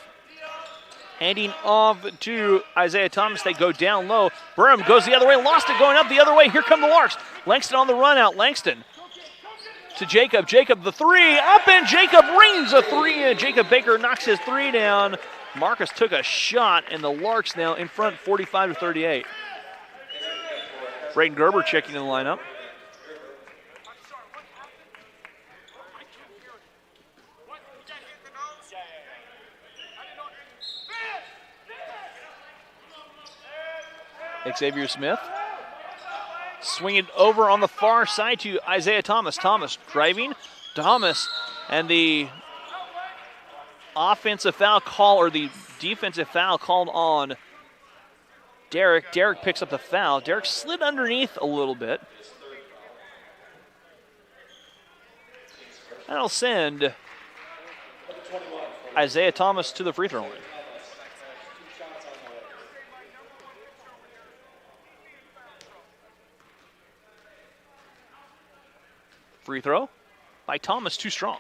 handing off to Isaiah Thomas. They go down low. Burham goes the other way, lost it going up the other way. Here come the Larks. Langston on the run out. Langston to Jacob. Jacob the three, up and Jacob rings a three in. Jacob Baker knocks his three down. Marcus took a shot and the Larks now in front 45-38. Braden Gerber checking in the lineup. Xavier Smith. Swing it over on the far side to Isaiah Thomas. Thomas driving. Thomas and the offensive foul call, or the defensive foul called on Derek. Derek picks up the foul. Derek slid underneath a little bit. That'll send Isaiah Thomas to the free throw line. Free throw by Thomas, too strong.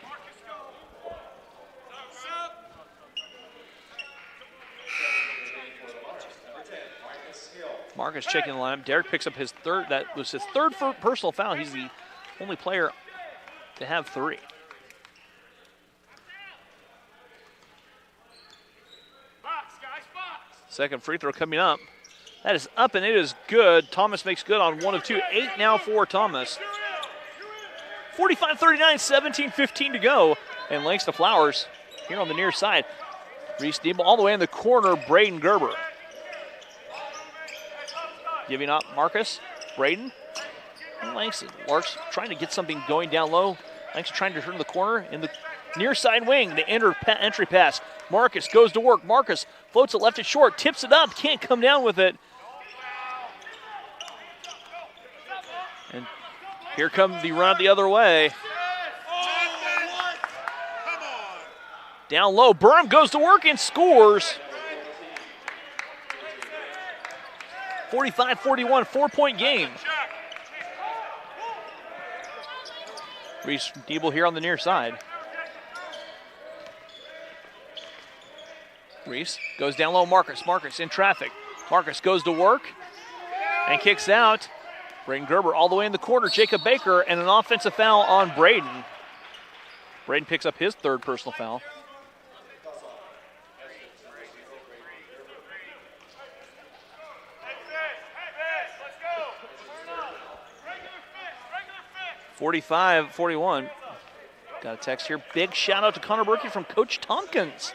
Marcus checking the lineup. Derek picks up his third. That was his third personal foul. He's the only player to have three. Second free throw coming up. That is up and it is good. Thomas makes good on one of two. 8 now for Thomas. 45-39, 17-15 to go. And Langston Flowers here on the near side. Reese Diebel all the way in the corner, Braden Gerber. Giving up Marcus, Braden, and Langston. Larks trying to get something going down low. Langston trying to turn the corner in the near side wing. The entry pass. Marcus goes to work. Marcus floats it left and short, tips it up, can't come down with it. And here comes the run the other way. Down low, Burham goes to work and scores. 45-41, 4-point game. Reese Diebel here on the near side. Reese goes down low, Marcus. Marcus in traffic. Marcus goes to work and kicks out. Braden Gerber all the way in the corner. Jacob Baker and an offensive foul on Braden. Braden picks up his third personal foul. $45-41. Got a text here. Big shout out to Connor Berkey from Coach Tompkins.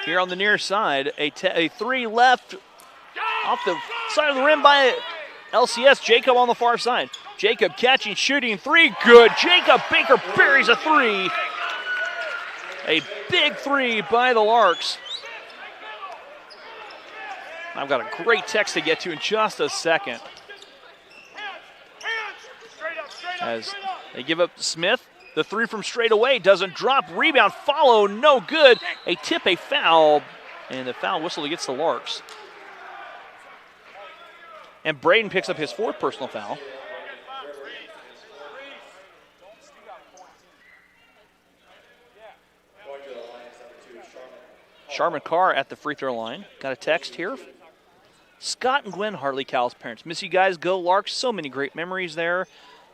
Here on the near side, a three left off the side of the rim by LCS. Jacob on the far side. Jacob catching, shooting, three, good. Jacob Baker buries a three. A big three by the Larks. I've got a great text to get to in just a second. As they give up Smith. The three from straight away doesn't drop. Rebound, follow, no good. A tip, a foul, and the foul whistle against the Larks. And Braden picks up his fourth personal foul. Sharman Carr at the free throw line. Got a text here. Scott and Gwen Hartley, Cal's parents. Miss you guys, go Larks. So many great memories there.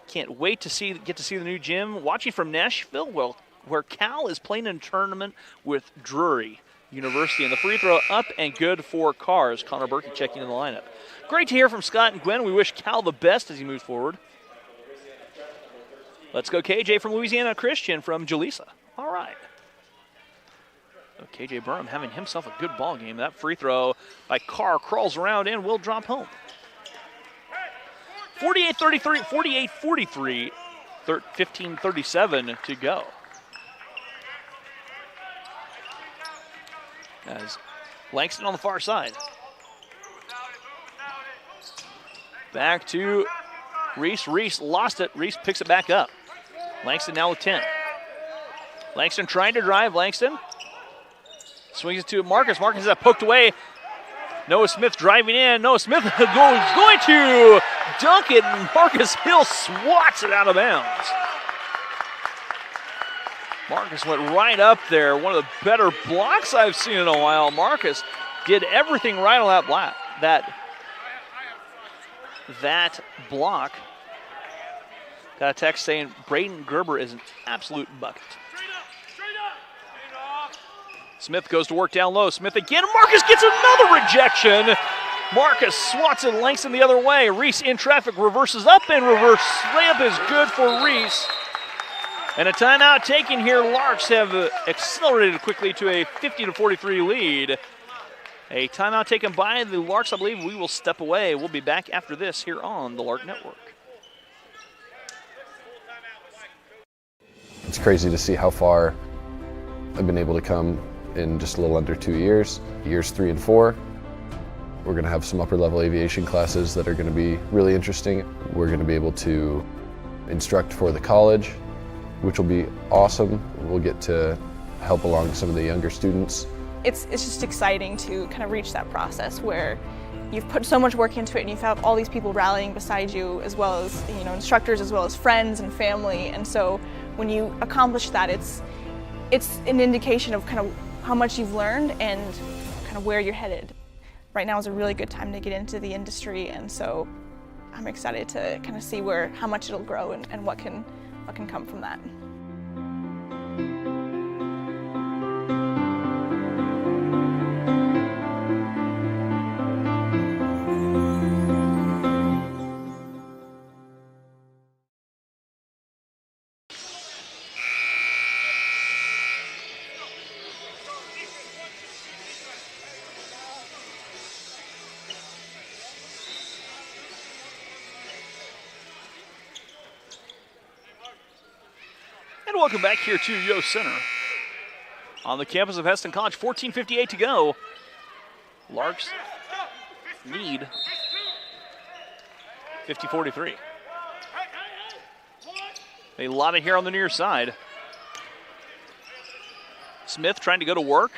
Can't wait to get to see the new gym. Watching from Nashville, where Cal is playing in a tournament with Drury University. And the free throw up and good for Carrs. Connor Berkey checking in the lineup. Great to hear from Scott and Gwen. We wish Cal the best as he moves forward. Let's go KJ from Louisiana Christian from Jaleesa. All right. So KJ Burham having himself a good ball game. That free throw by Carr crawls around and will drop home. 48-33, 48-43, 15-37 to go. As Langston on the far side. Back to Reese. Reese lost it. Reese picks it back up. Langston now with 10. Langston trying to drive. Langston swings it to Marcus. Marcus is poked away. Noah Smith driving in. Noah Smith going to dunk it, and Marcus Hill swats it out of bounds. Marcus went right up there. One of the better blocks I've seen in a while. Marcus did everything right on that block. That that block. Got a text saying Braden Gerber is an absolute bucket. Smith goes to work down low. Smith again. Marcus gets another rejection. Marcus swats it Langston the other way. Reese in traffic, reverses up and reverse layup is good for Reese. And a timeout taken here. Larks have accelerated quickly to a 50-43 lead. A timeout taken by the Larks. I believe we will step away. We'll be back after this here on the Lark Network. It's crazy to see how far I've been able to come in just a little under 2 years. Years 3 and 4. We're going to have some upper level aviation classes that are going to be really interesting. We're going to be able to instruct for the college, which will be awesome. We'll get to help along some of the younger students. It's just exciting to kind of reach that process where you've put so much work into it and you've had all these people rallying beside you, as well as, you know, instructors, as well as friends and family. And so when you accomplish that, it's an indication of kind of how much you've learned and kind of where you're headed. Right now is a really good time to get into the industry, and so I'm excited to kind of see how much it'll grow and what can come from that. Welcome back here to Yost Center on the campus of Hesston College. 14:58 to go. Larks lead 50-43. They lob it here on the near side. Smith trying to go to work.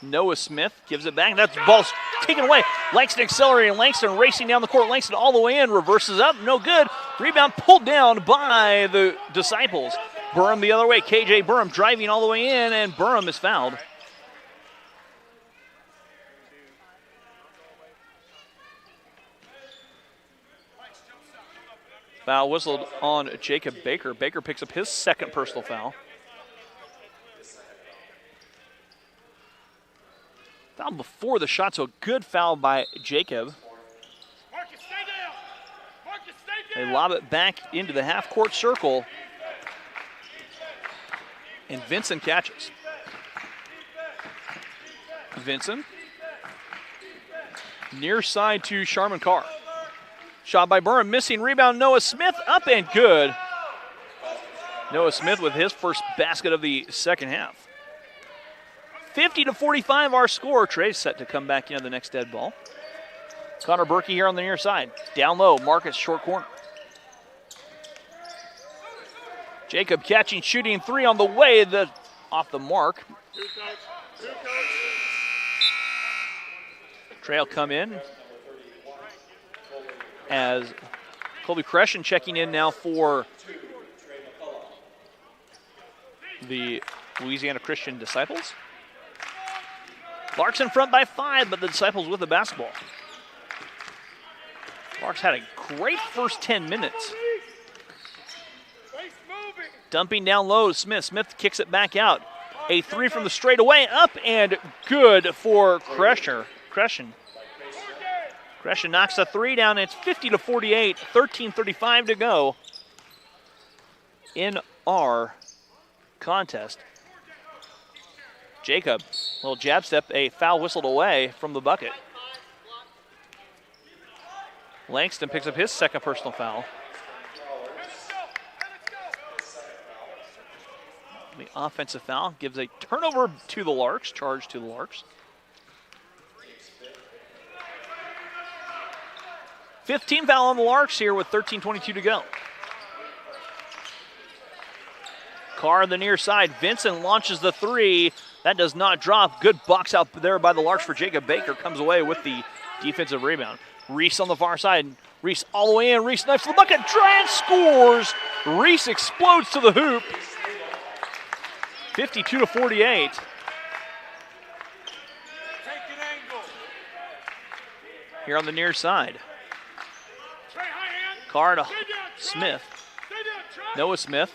Noah Smith gives it back. That ball's taken away. Langston accelerating. Langston racing down the court. Langston all the way in. Reverses up. No good. Rebound pulled down by the Disciples. Burham the other way. KJ Burham driving all the way in, and Burham is fouled. Foul whistled on Jacob Baker. Baker picks up his second personal foul. Foul before the shot, so a good foul by Jacob. They lob it back into the half-court circle. And Vincent catches. Vincent. Near side to Sharman Carr. Shot by Burham, missing rebound. Noah Smith up and good. Noah Smith with his first basket of the second half. 50-45 our score. Trey's set to come back into the next dead ball. Connor Berkey here on the near side. Down low, Marcus short corner. Jacob catching, shooting three on the way, off the mark. Trey will come in as Colby Crescent checking in now for the Louisiana Christian Disciples. Larks in front by 5, but the Disciples with the basketball. Larks had a great first 10 minutes. Dumping down low, Smith. Smith kicks it back out. A three from the straightaway, up and good for Crescent. Crescent knocks a three down. It's 50-48, 13:35 to go in our contest. Jacob, little jab step, a foul whistled away from the bucket. Langston picks up his second personal foul. The offensive foul gives a turnover to the Larks, charge to the Larks. 15 foul on the Larks here with 13:22 to go. Carr on the near side. Vincent launches the three. That does not drop. Good box out there by the Larks for Jacob Baker. Comes away with the defensive rebound. Reese on the far side. Reese all the way in. Reese knifes the bucket. Try scores. Reese explodes to the hoop. 52-48. Here on the near side. Carr to Stay down, Smith. Stay down, Trey. Noah Smith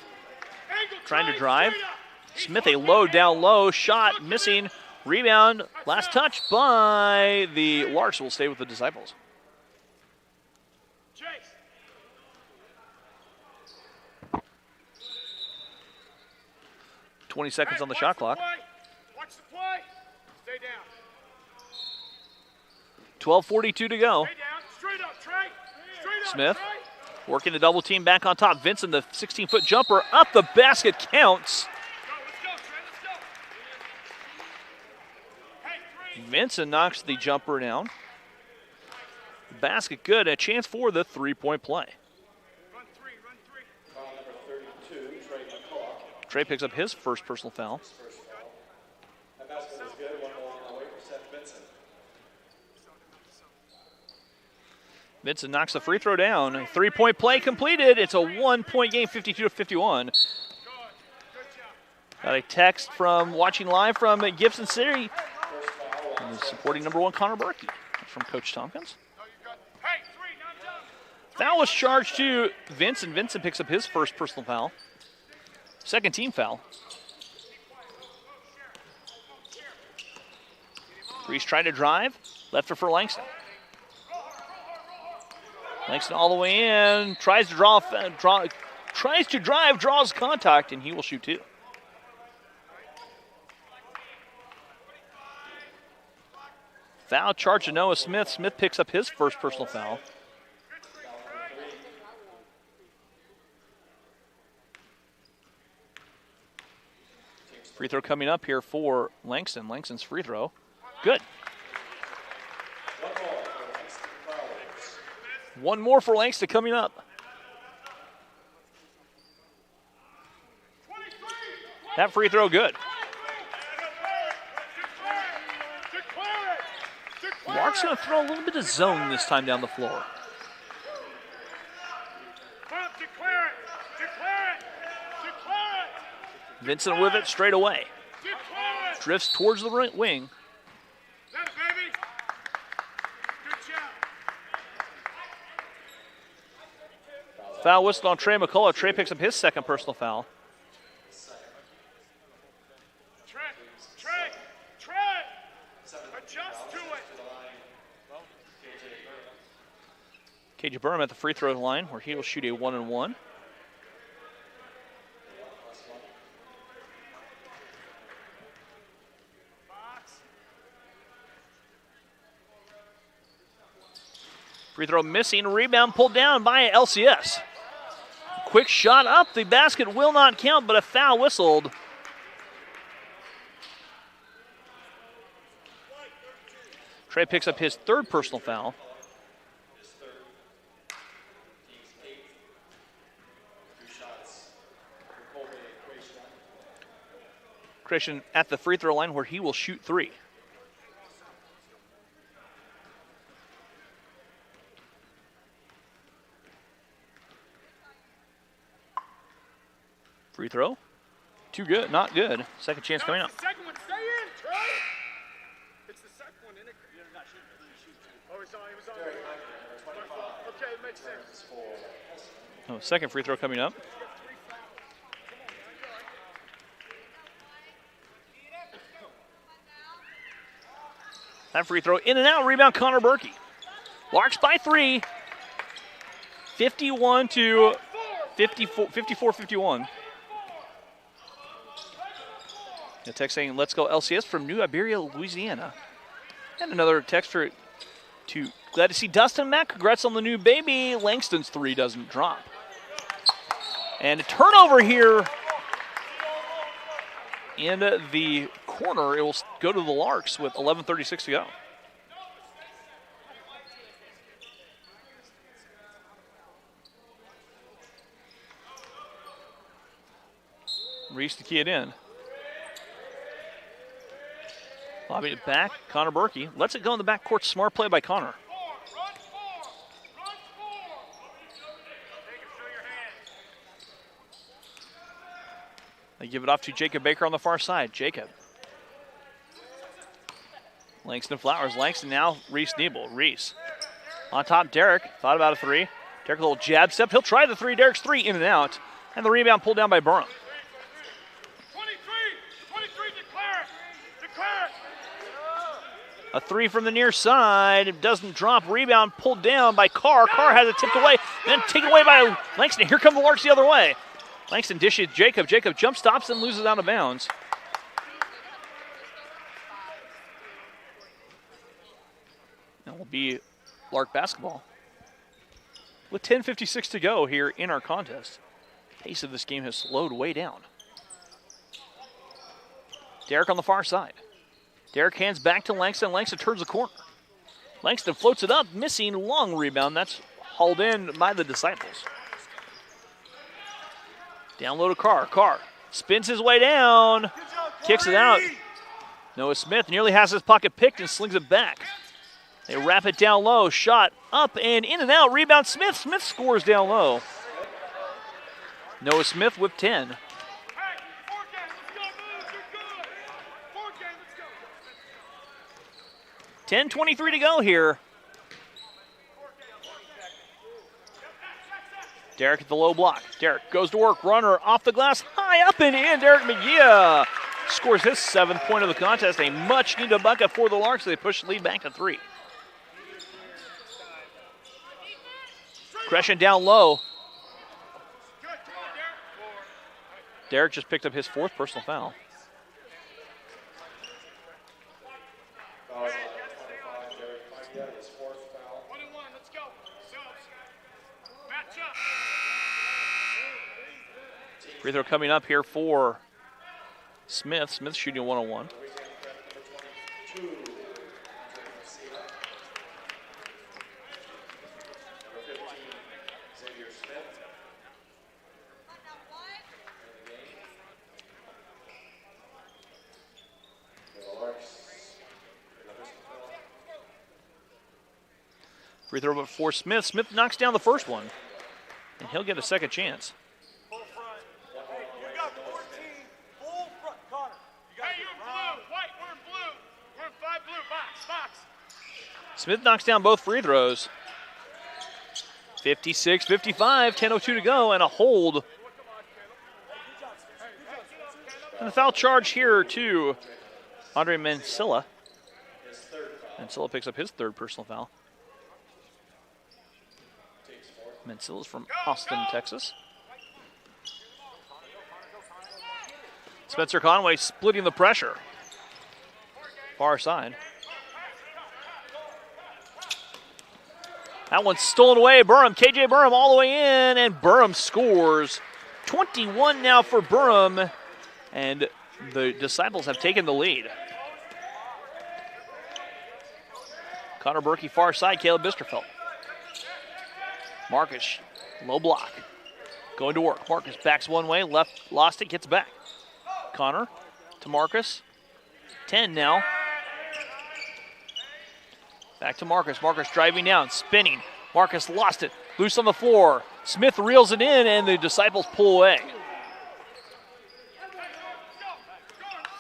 Angle, trying to Trey, drive. straight up. Smith a low down low shot missing. Rebound. Last touch by the Larks. Will stay with the Disciples. Chase. 20 seconds on the Watch shot clock. play. Watch the play. Stay down. 12:42 to go. Stay down. Straight up, Trey. Straight up, Smith Trey. working the double team back on top. Vincent, the 16-foot jumper up the basket counts. Go, let's go, Trey. Let's go. Hey, three. Vincent knocks the jumper down. Basket good. A chance for the three-point play. Run three. Run three. Trey picks up his first personal foul. Vincent knocks the free throw down. A three-point play completed. It's a one-point game, 52-51. Got a text from watching live from Gibson City. And supporting number 1 Connor Berkey from Coach Tompkins. No, you're good. Hey, three. Not done. Foul was charged to Vincent. Vincent picks up his first personal foul. Second team foul. Reese tried to drive. Left it for Langston. Langston all the way in. Tries to drive, draws contact, and he will shoot two. Foul charge to Noah Smith. Smith picks up his first personal foul. Free throw coming up here for Langston. Langston's free throw. Good. One more for Langston coming up. That free throw good. Mark's going to throw a little bit of zone this time down the floor. Vincent with it straight away. Drifts towards the wing. Foul whistle on Trey McCullough. Trey picks up his second personal foul. Trey, adjust to it. KJ Burnham at the free throw line where he will shoot a 1-and-1. Free throw missing, rebound pulled down by LCS. Quick shot up, the basket will not count, but a foul whistled. Trey picks up his third personal foul. Christian at the free throw line where he will shoot three. Free throw. Too good, not good. Second chance coming up. Second one, stay in, Trey. It's the second one, isn't it? Oh, it was on. Okay, it makes sense. Oh, second free throw coming up. That free throw in and out, rebound Connor Berkey. Larks by 3. 54-51. A text saying, let's go LCS from New Iberia, Louisiana. And another text to glad to see Dustin Mack. Congrats on the new baby. Langston's three doesn't drop. And a turnover here in the corner. It will go to the Larks with 11:36 to go. Reese to key it in. Lobbing it back, Connor Berkey. Lets it go in the backcourt. Smart play by Connor. They give it off to Jacob Baker on the far side. Jacob. Langston Flowers. Langston now, Reese Nebel. Reese. On top, Derek. Thought about a three. Derek, a little jab step. He'll try the three. Derek's three, in and out. And the rebound pulled down by Burham. 23, declare it. A three from the near side. It doesn't drop. Rebound pulled down by Carr. Carr has it tipped away. Then taken away by Langston. Here come the Larks the other way. Langston dishes Jacob. Jacob jump stops and loses out of bounds. That will be Lark basketball. With 10:56 to go here in our contest. Pace of this game has slowed way down. Derek on the far side. Derek hands back to Langston. Langston turns the corner. Langston floats it up, missing. Long rebound. That's hauled in by the Disciples. Down low to Carr. Carr spins his way down. Kicks it out. Noah Smith nearly has his pocket picked and slings it back. They wrap it down low. Shot up and in and out. Rebound Smith. Smith scores down low. Noah Smith with 10. 10:23 to go here. Derek at the low block. Derek goes to work. Runner off the glass. High up and in. Derek McGee scores his 7th point of the contest. A much needed bucket for the Larks. They push the lead back to 3. Gresham down low. Derek just picked up his 4th personal foul. Free throw coming up here for Smith. Smith shooting a 1-on-1. Free throw for Smith. Smith knocks down the first one, and he'll get a second chance. Smith knocks down both free throws. 56-55, 10:02 to go, and a hold. And the foul charge here to Andre Mancilla. Mancilla picks up his 3rd personal foul. Mancilla's from Austin, Texas. Spencer Conway splitting the pressure. Far side. That one's stolen away. Burham, KJ Burham all the way in, and Burham scores. 21 now for Burham, and the Disciples have taken the lead. Connor Berkey far side, Caleb Bisterfeld. Marcus, low block. Going to work. Marcus backs one way, left, lost it, gets back. Connor to Marcus. 10 now. Back to Marcus. Marcus driving down, spinning. Marcus lost it. Loose on the floor. Smith reels it in, and the Disciples pull away.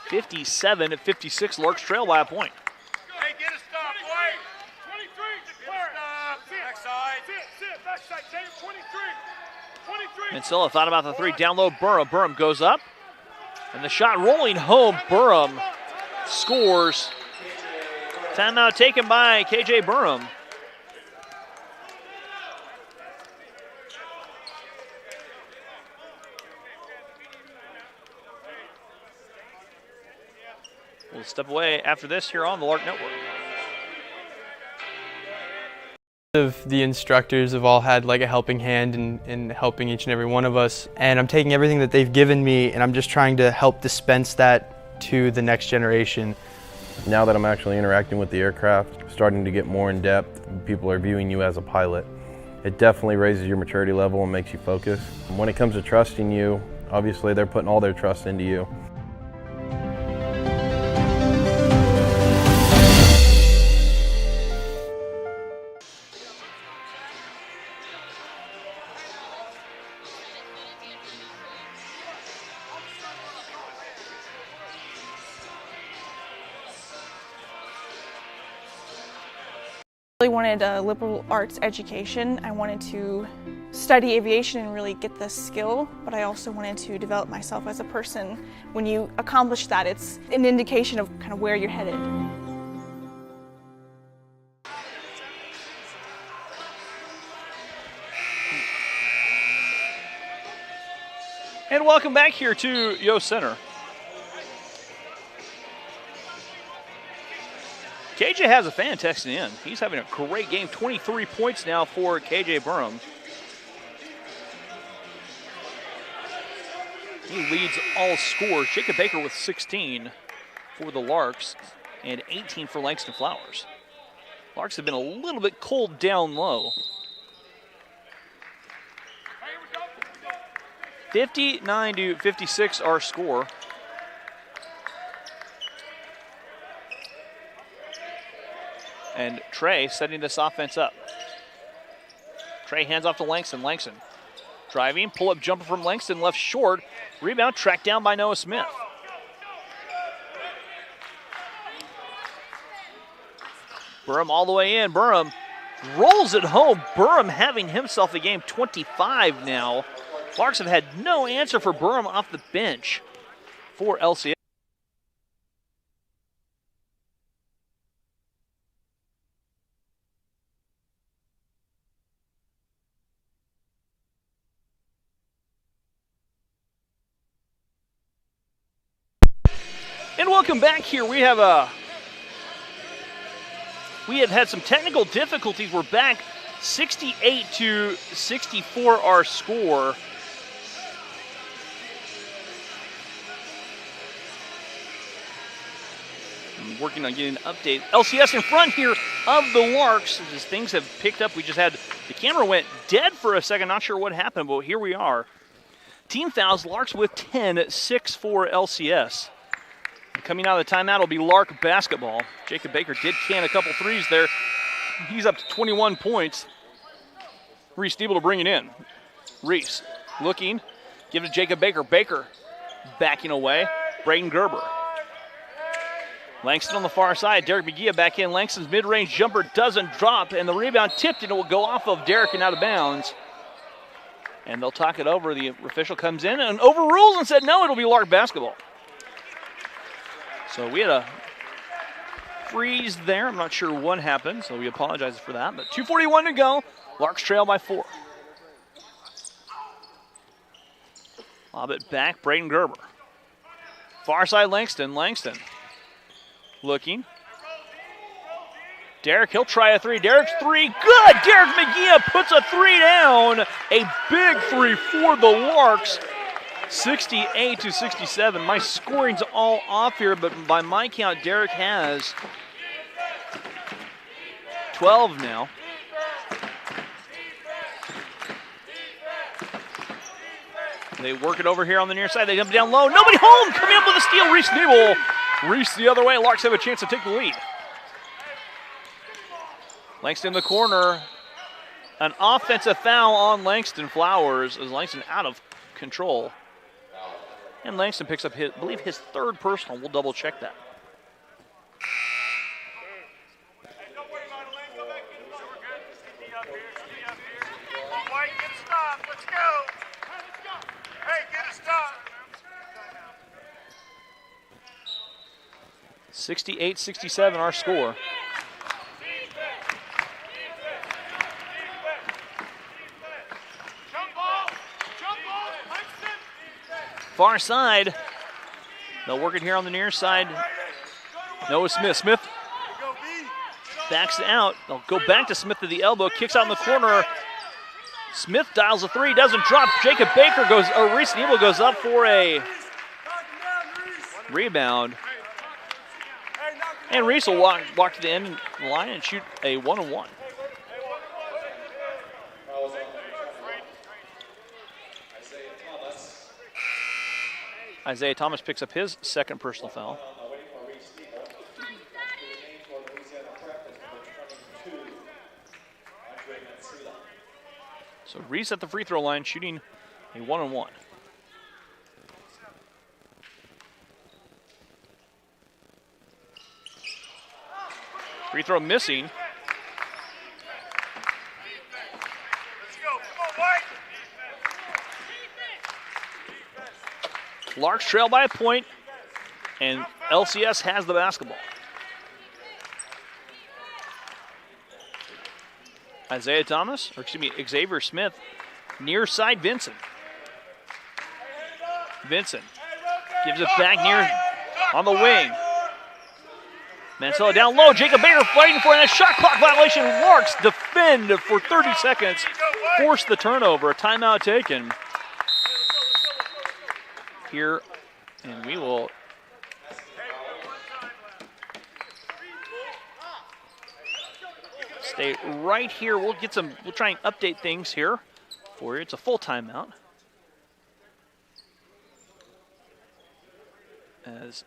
57-56. Larks trail by a point. Hey, get a stop, boy. 23, declare it. Backside. Sit, backside, James, 23. Mancilla thought about the three. Down low, Burham. Burham goes up. And the shot rolling home. Burham scores. Timeout taken by KJ Burham. We'll step away after this here on the Lark Network. The instructors have all had like a helping hand in helping each and every one of us, and I'm taking everything that they've given me and I'm just trying to help dispense that to the next generation. Now that I'm actually interacting with the aircraft, starting to get more in depth, people are viewing you as a pilot. It definitely raises your maturity level and makes you focus. When it comes to trusting you, obviously they're putting all their trust into you. I really wanted a liberal arts education. I wanted to study aviation and really get the skill, but I also wanted to develop myself as a person. When you accomplish that, it's an indication of kind of where you're headed. And welcome back here to Yost Center. KJ has a fan texting in. He's having a great game. 23 points now for KJ Burham. He leads all scores. Jacob Baker with 16 for the Larks and 18 for Langston Flowers. Larks have been a little bit cold down low. 59-56 our score. And Trey setting this offense up. Trey hands off to Langston. Langston driving, pull-up jumper from Langston, left short. Rebound tracked down by Noah Smith. Burham all the way in. Burham rolls it home. Burham having himself a game. 25 now. Larks have had no answer for Burham off the bench for LCS. And welcome back here. We have had some technical difficulties. We're back 68-64 our score. I'm working on getting an update. LCS in front here of the Larks as things have picked up. We just had the camera went dead for a second. Not sure what happened, but here we are. Team fouls, Larks with 10, 6 for LCS. Coming out of the timeout will be Lark basketball. Jacob Baker did can a couple threes there. He's up to 21 points. Reese Diebel to bring it in. Reese looking, give it to Jacob Baker. Baker backing away. Braden Gerber. Langston on the far side. Derek McGee back in. Langston's mid-range jumper doesn't drop, and the rebound tipped, and it will go off of Derek and out of bounds. And they'll talk it over. The official comes in and overrules and said, no, it'll be Lark basketball. So we had a freeze there. I'm not sure what happened, so we apologize for that. But 2:41 to go. Larks trail by 4. Lob it back, Braden Gerber. Far side Langston. Langston looking. Derek, he'll try a three. Derek's three, good! Derek McGee puts a three down. A big three for the Larks. 68-67. My scoring's all off here, but by my count, Derek has 12 now. They work it over here on the near side. They dump it down low. Nobody home! Coming up with a steal, Reese Nebel. Reese the other way. Larks have a chance to take the lead. Langston in the corner. An offensive foul on Langston Flowers as Langston out of control. And Langston picks up, I believe, his third personal. We'll double check that. White, get a stop. Let's go. Hey, get a stop. 68-67 our score. Far side. They'll work it here on the near side. Noah Smith. Smith backs out. They'll go back to Smith to the elbow. Kicks out in the corner. Smith dials a three. Doesn't drop. Jacob Baker goes, or Reese Nebel goes up for a rebound. And Reese will walk to the end line and shoot a 1-on-1. Isaiah Thomas picks up his second personal foul. So Reese at the free throw line shooting a 1-on-1. Free throw missing. Larks trail by a point, and LCS has the basketball. Isaiah Thomas, or excuse me, Xavier Smith, near side Vincent. Vincent gives it back near on the wing. Mansella down low, Jacob Baker fighting for it, and a shot clock violation. Larks defend for 30 seconds, force the turnover, a timeout taken here, and we will stay right here. We'll try and update things here for you. It's a full timeout. As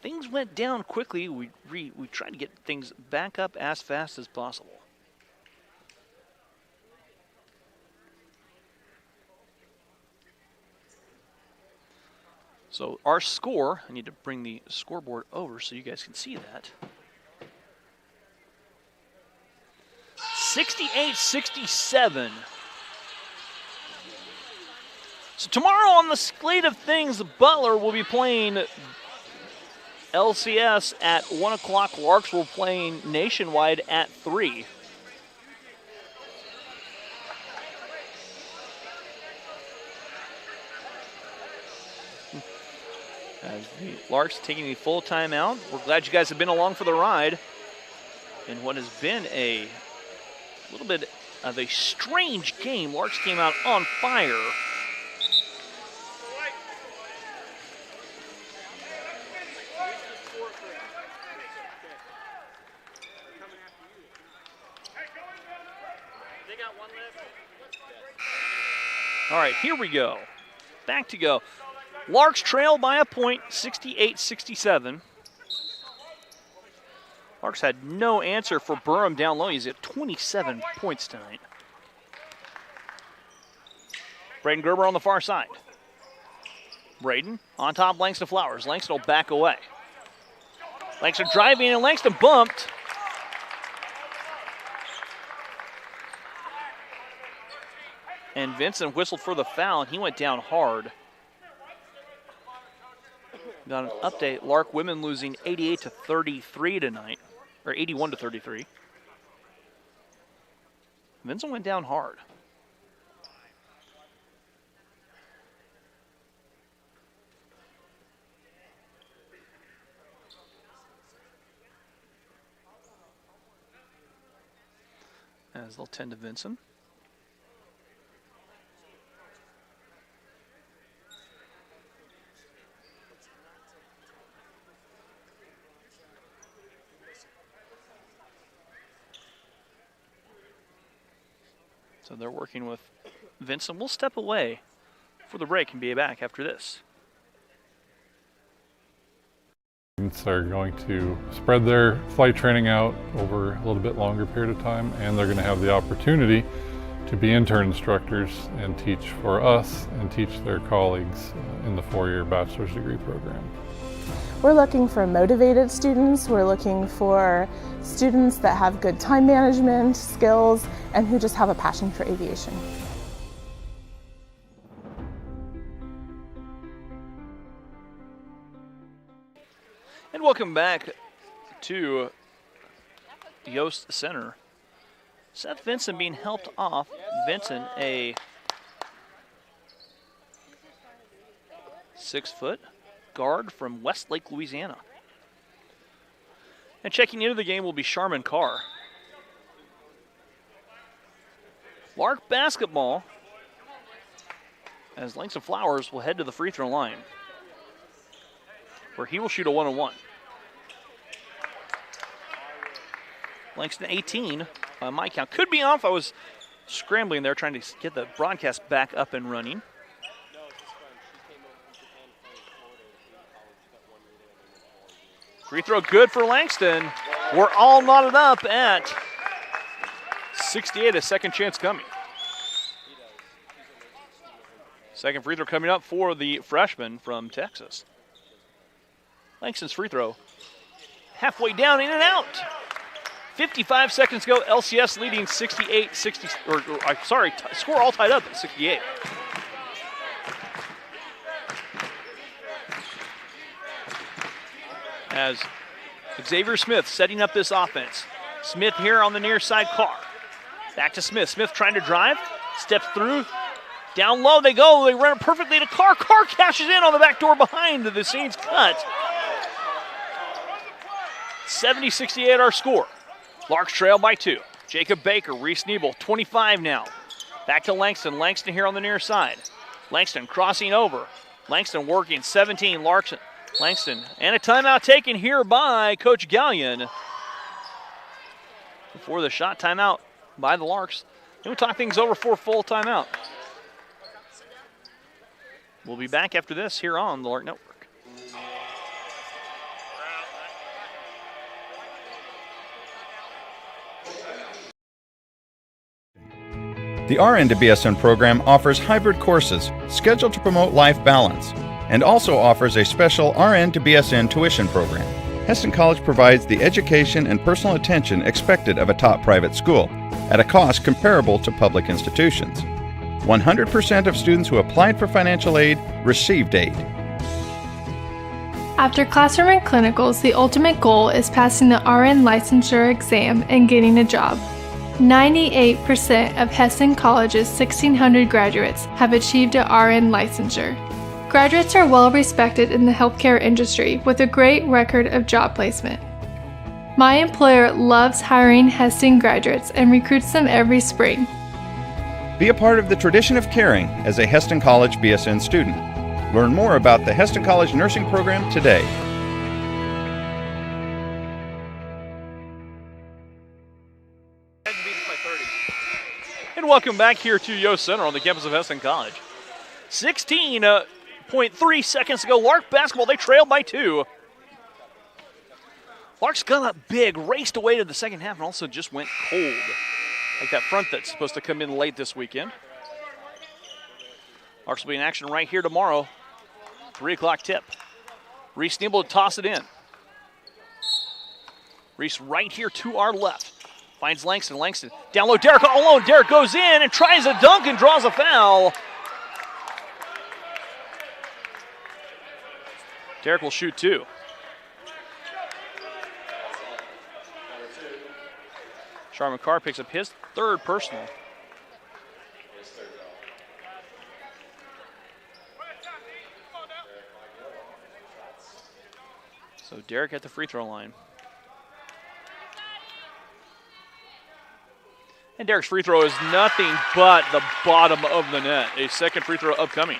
things went down quickly, we tried to get things back up as fast as possible. So our score, I need to bring the scoreboard over so you guys can see that. 68-67. So tomorrow on the slate of things, Butler will be playing LCS at 1 o'clock. Larks will be playing Nationwide at 3. As the Larks taking a full timeout. We're glad you guys have been along for the ride in what has been a little bit of a strange game. Larks came out on fire. All right, here we go. Back to go. Larks trail by a point, 68-67. Larks had no answer for Burham down low. He's at 27 points tonight. Braden Gerber on the far side. Braden on top, Langston Flowers. Langston will back away. Langston driving, and Langston bumped. And Vincent whistled for the foul, and he went down hard. Got an update. Lark women losing 88-33 tonight, or 81-33. Vincent went down hard. As they'll tend to Vincent. So they're working with Vincent. We'll step away for the break and be back after this. Students are going to spread their flight training out over a little bit longer period of time, and they're going to have the opportunity to be intern instructors and teach for us and teach their colleagues in the 4-year bachelor's degree program. We're looking for motivated students. We're looking for students that have good time management skills and who just have a passion for aviation. And welcome back to Yost Center. Seth Vincent being helped off. Vincent, a 6-foot guard from Westlake, Louisiana. And checking into the game will be Sharman Carr. Lark basketball, as Langston Flowers will head to the free throw line, where he will shoot a 1-on-1. Langston 18 by my count. Could be off. I was scrambling there trying to get the broadcast back up and running. Free throw good for Langston. We're all knotted up at 68, a second chance coming. Second free throw coming up for the freshman from Texas. Langston's free throw halfway down, in and out. 55 seconds to go. LCS leading 68-60, score all tied up at 68. as Xavier Smith setting up this offense. Smith here on the near side, Carr. Back to Smith. Smith trying to drive, steps through. Down low they go. They run it perfectly to Carr. Carr cashes in on the back door behind the scenes cut. 70-68 our score. Larks trail by 2. Jacob Baker, Reese Nebel, 25 now. Back to Langston. Langston here on the near side. Langston crossing over. Langston working 17. Langston. And a timeout taken here by Coach Gallion. Before the shot timeout by the Larks. Then we'll talk things over for a full timeout. We'll be back after this here on the Lark Network. The RN to BSN program offers hybrid courses scheduled to promote life balance and also offers a special RN to BSN tuition program. Hesston College provides the education and personal attention expected of a top private school at a cost comparable to public institutions. 100% of students who applied for financial aid received aid. After classroom and clinicals, the ultimate goal is passing the RN licensure exam and getting a job. 98% of Hesston College's 1,600 graduates have achieved an RN licensure. Graduates are well respected in the healthcare industry with a great record of job placement. My employer loves hiring Hesston graduates and recruits them every spring. Be a part of the tradition of caring as a Hesston College BSN student. Learn more about the Hesston College nursing program today. And welcome back here to Yost Center on the campus of Hesston College. 16.3 seconds to go. Lark basketball, they trailed by 2. Larks got up big, raced away to the second half, and also just went cold. Like that front that's supposed to come in late this weekend. Larks will be in action right here tomorrow. 3 o'clock tip. Reese Nebel to toss it in. Reese right here to our left. Finds Langston. Langston down low. Derek all alone. Derek goes in and tries a dunk and draws a foul. Derek will shoot 2. Sharman Carr picks up his 3rd personal. So Derek at the free throw line. And Derek's free throw is nothing but the bottom of the net. A second free throw upcoming.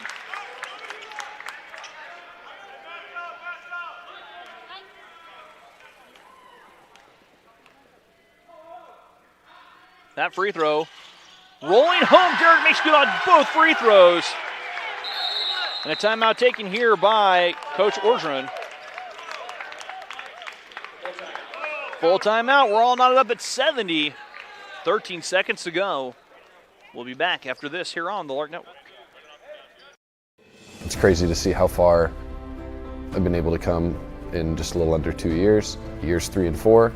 That free throw, rolling home. Derek makes good on both free throws. And a timeout taken here by Coach Orgeron. Full timeout. We're all knotted up at 70. 13 seconds to go. We'll be back after this here on the Lark Network. It's crazy to see how far I've been able to come in just a little under 2 years. Years 3 and 4.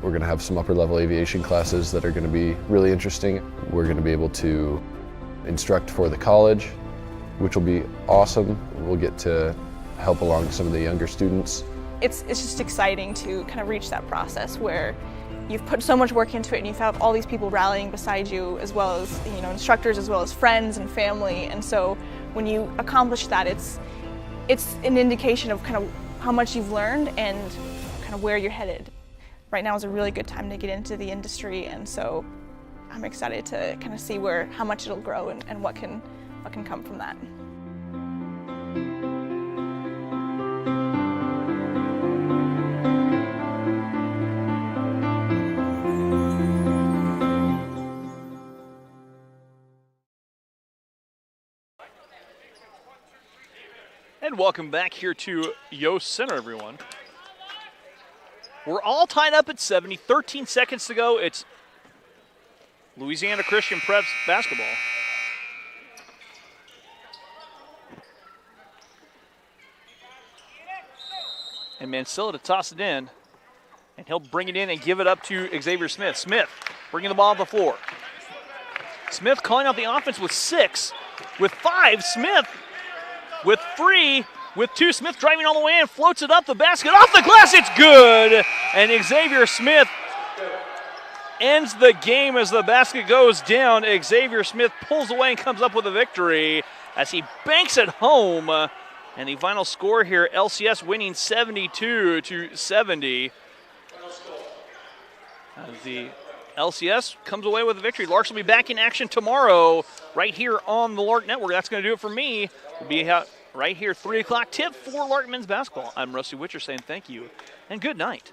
We're going to have some upper-level aviation classes that are going to be really interesting. We're going to be able to instruct for the college, which will be awesome. We'll get to help along some of the younger students. It's just exciting to kind of reach that process where you've put so much work into it and you have all these people rallying beside you, as well as instructors, as well as friends and family. And so when you accomplish that, it's an indication of kind of how much you've learned and kind of where you're headed. Right now is a really good time to get into the industry, and so I'm excited to kind of see how much it'll grow and what can come from that. And welcome back here to Yost Center, everyone. We're all tied up at 70, 13 seconds to go. It's Louisiana Christian Prep's basketball. And Mansilla to toss it in. And he'll bring it in and give it up to Xavier Smith. Smith bringing the ball off the floor. Smith calling out the offense with 6. With 5, Smith with 3. with two. Smith driving all the way in, floats it up the basket, off the glass, it's good! And Xavier Smith ends the game as the basket goes down. Xavier Smith pulls away and comes up with a victory as he banks it home. And the final score here, LCS winning 72-70. As the LCS comes away with a victory. Larks will be back in action tomorrow right here on the Lark Network. That's going to do it for me. We'll be right here, 3 o'clock tip for Lark men's basketball. I'm Rusty Witcher saying thank you and good night.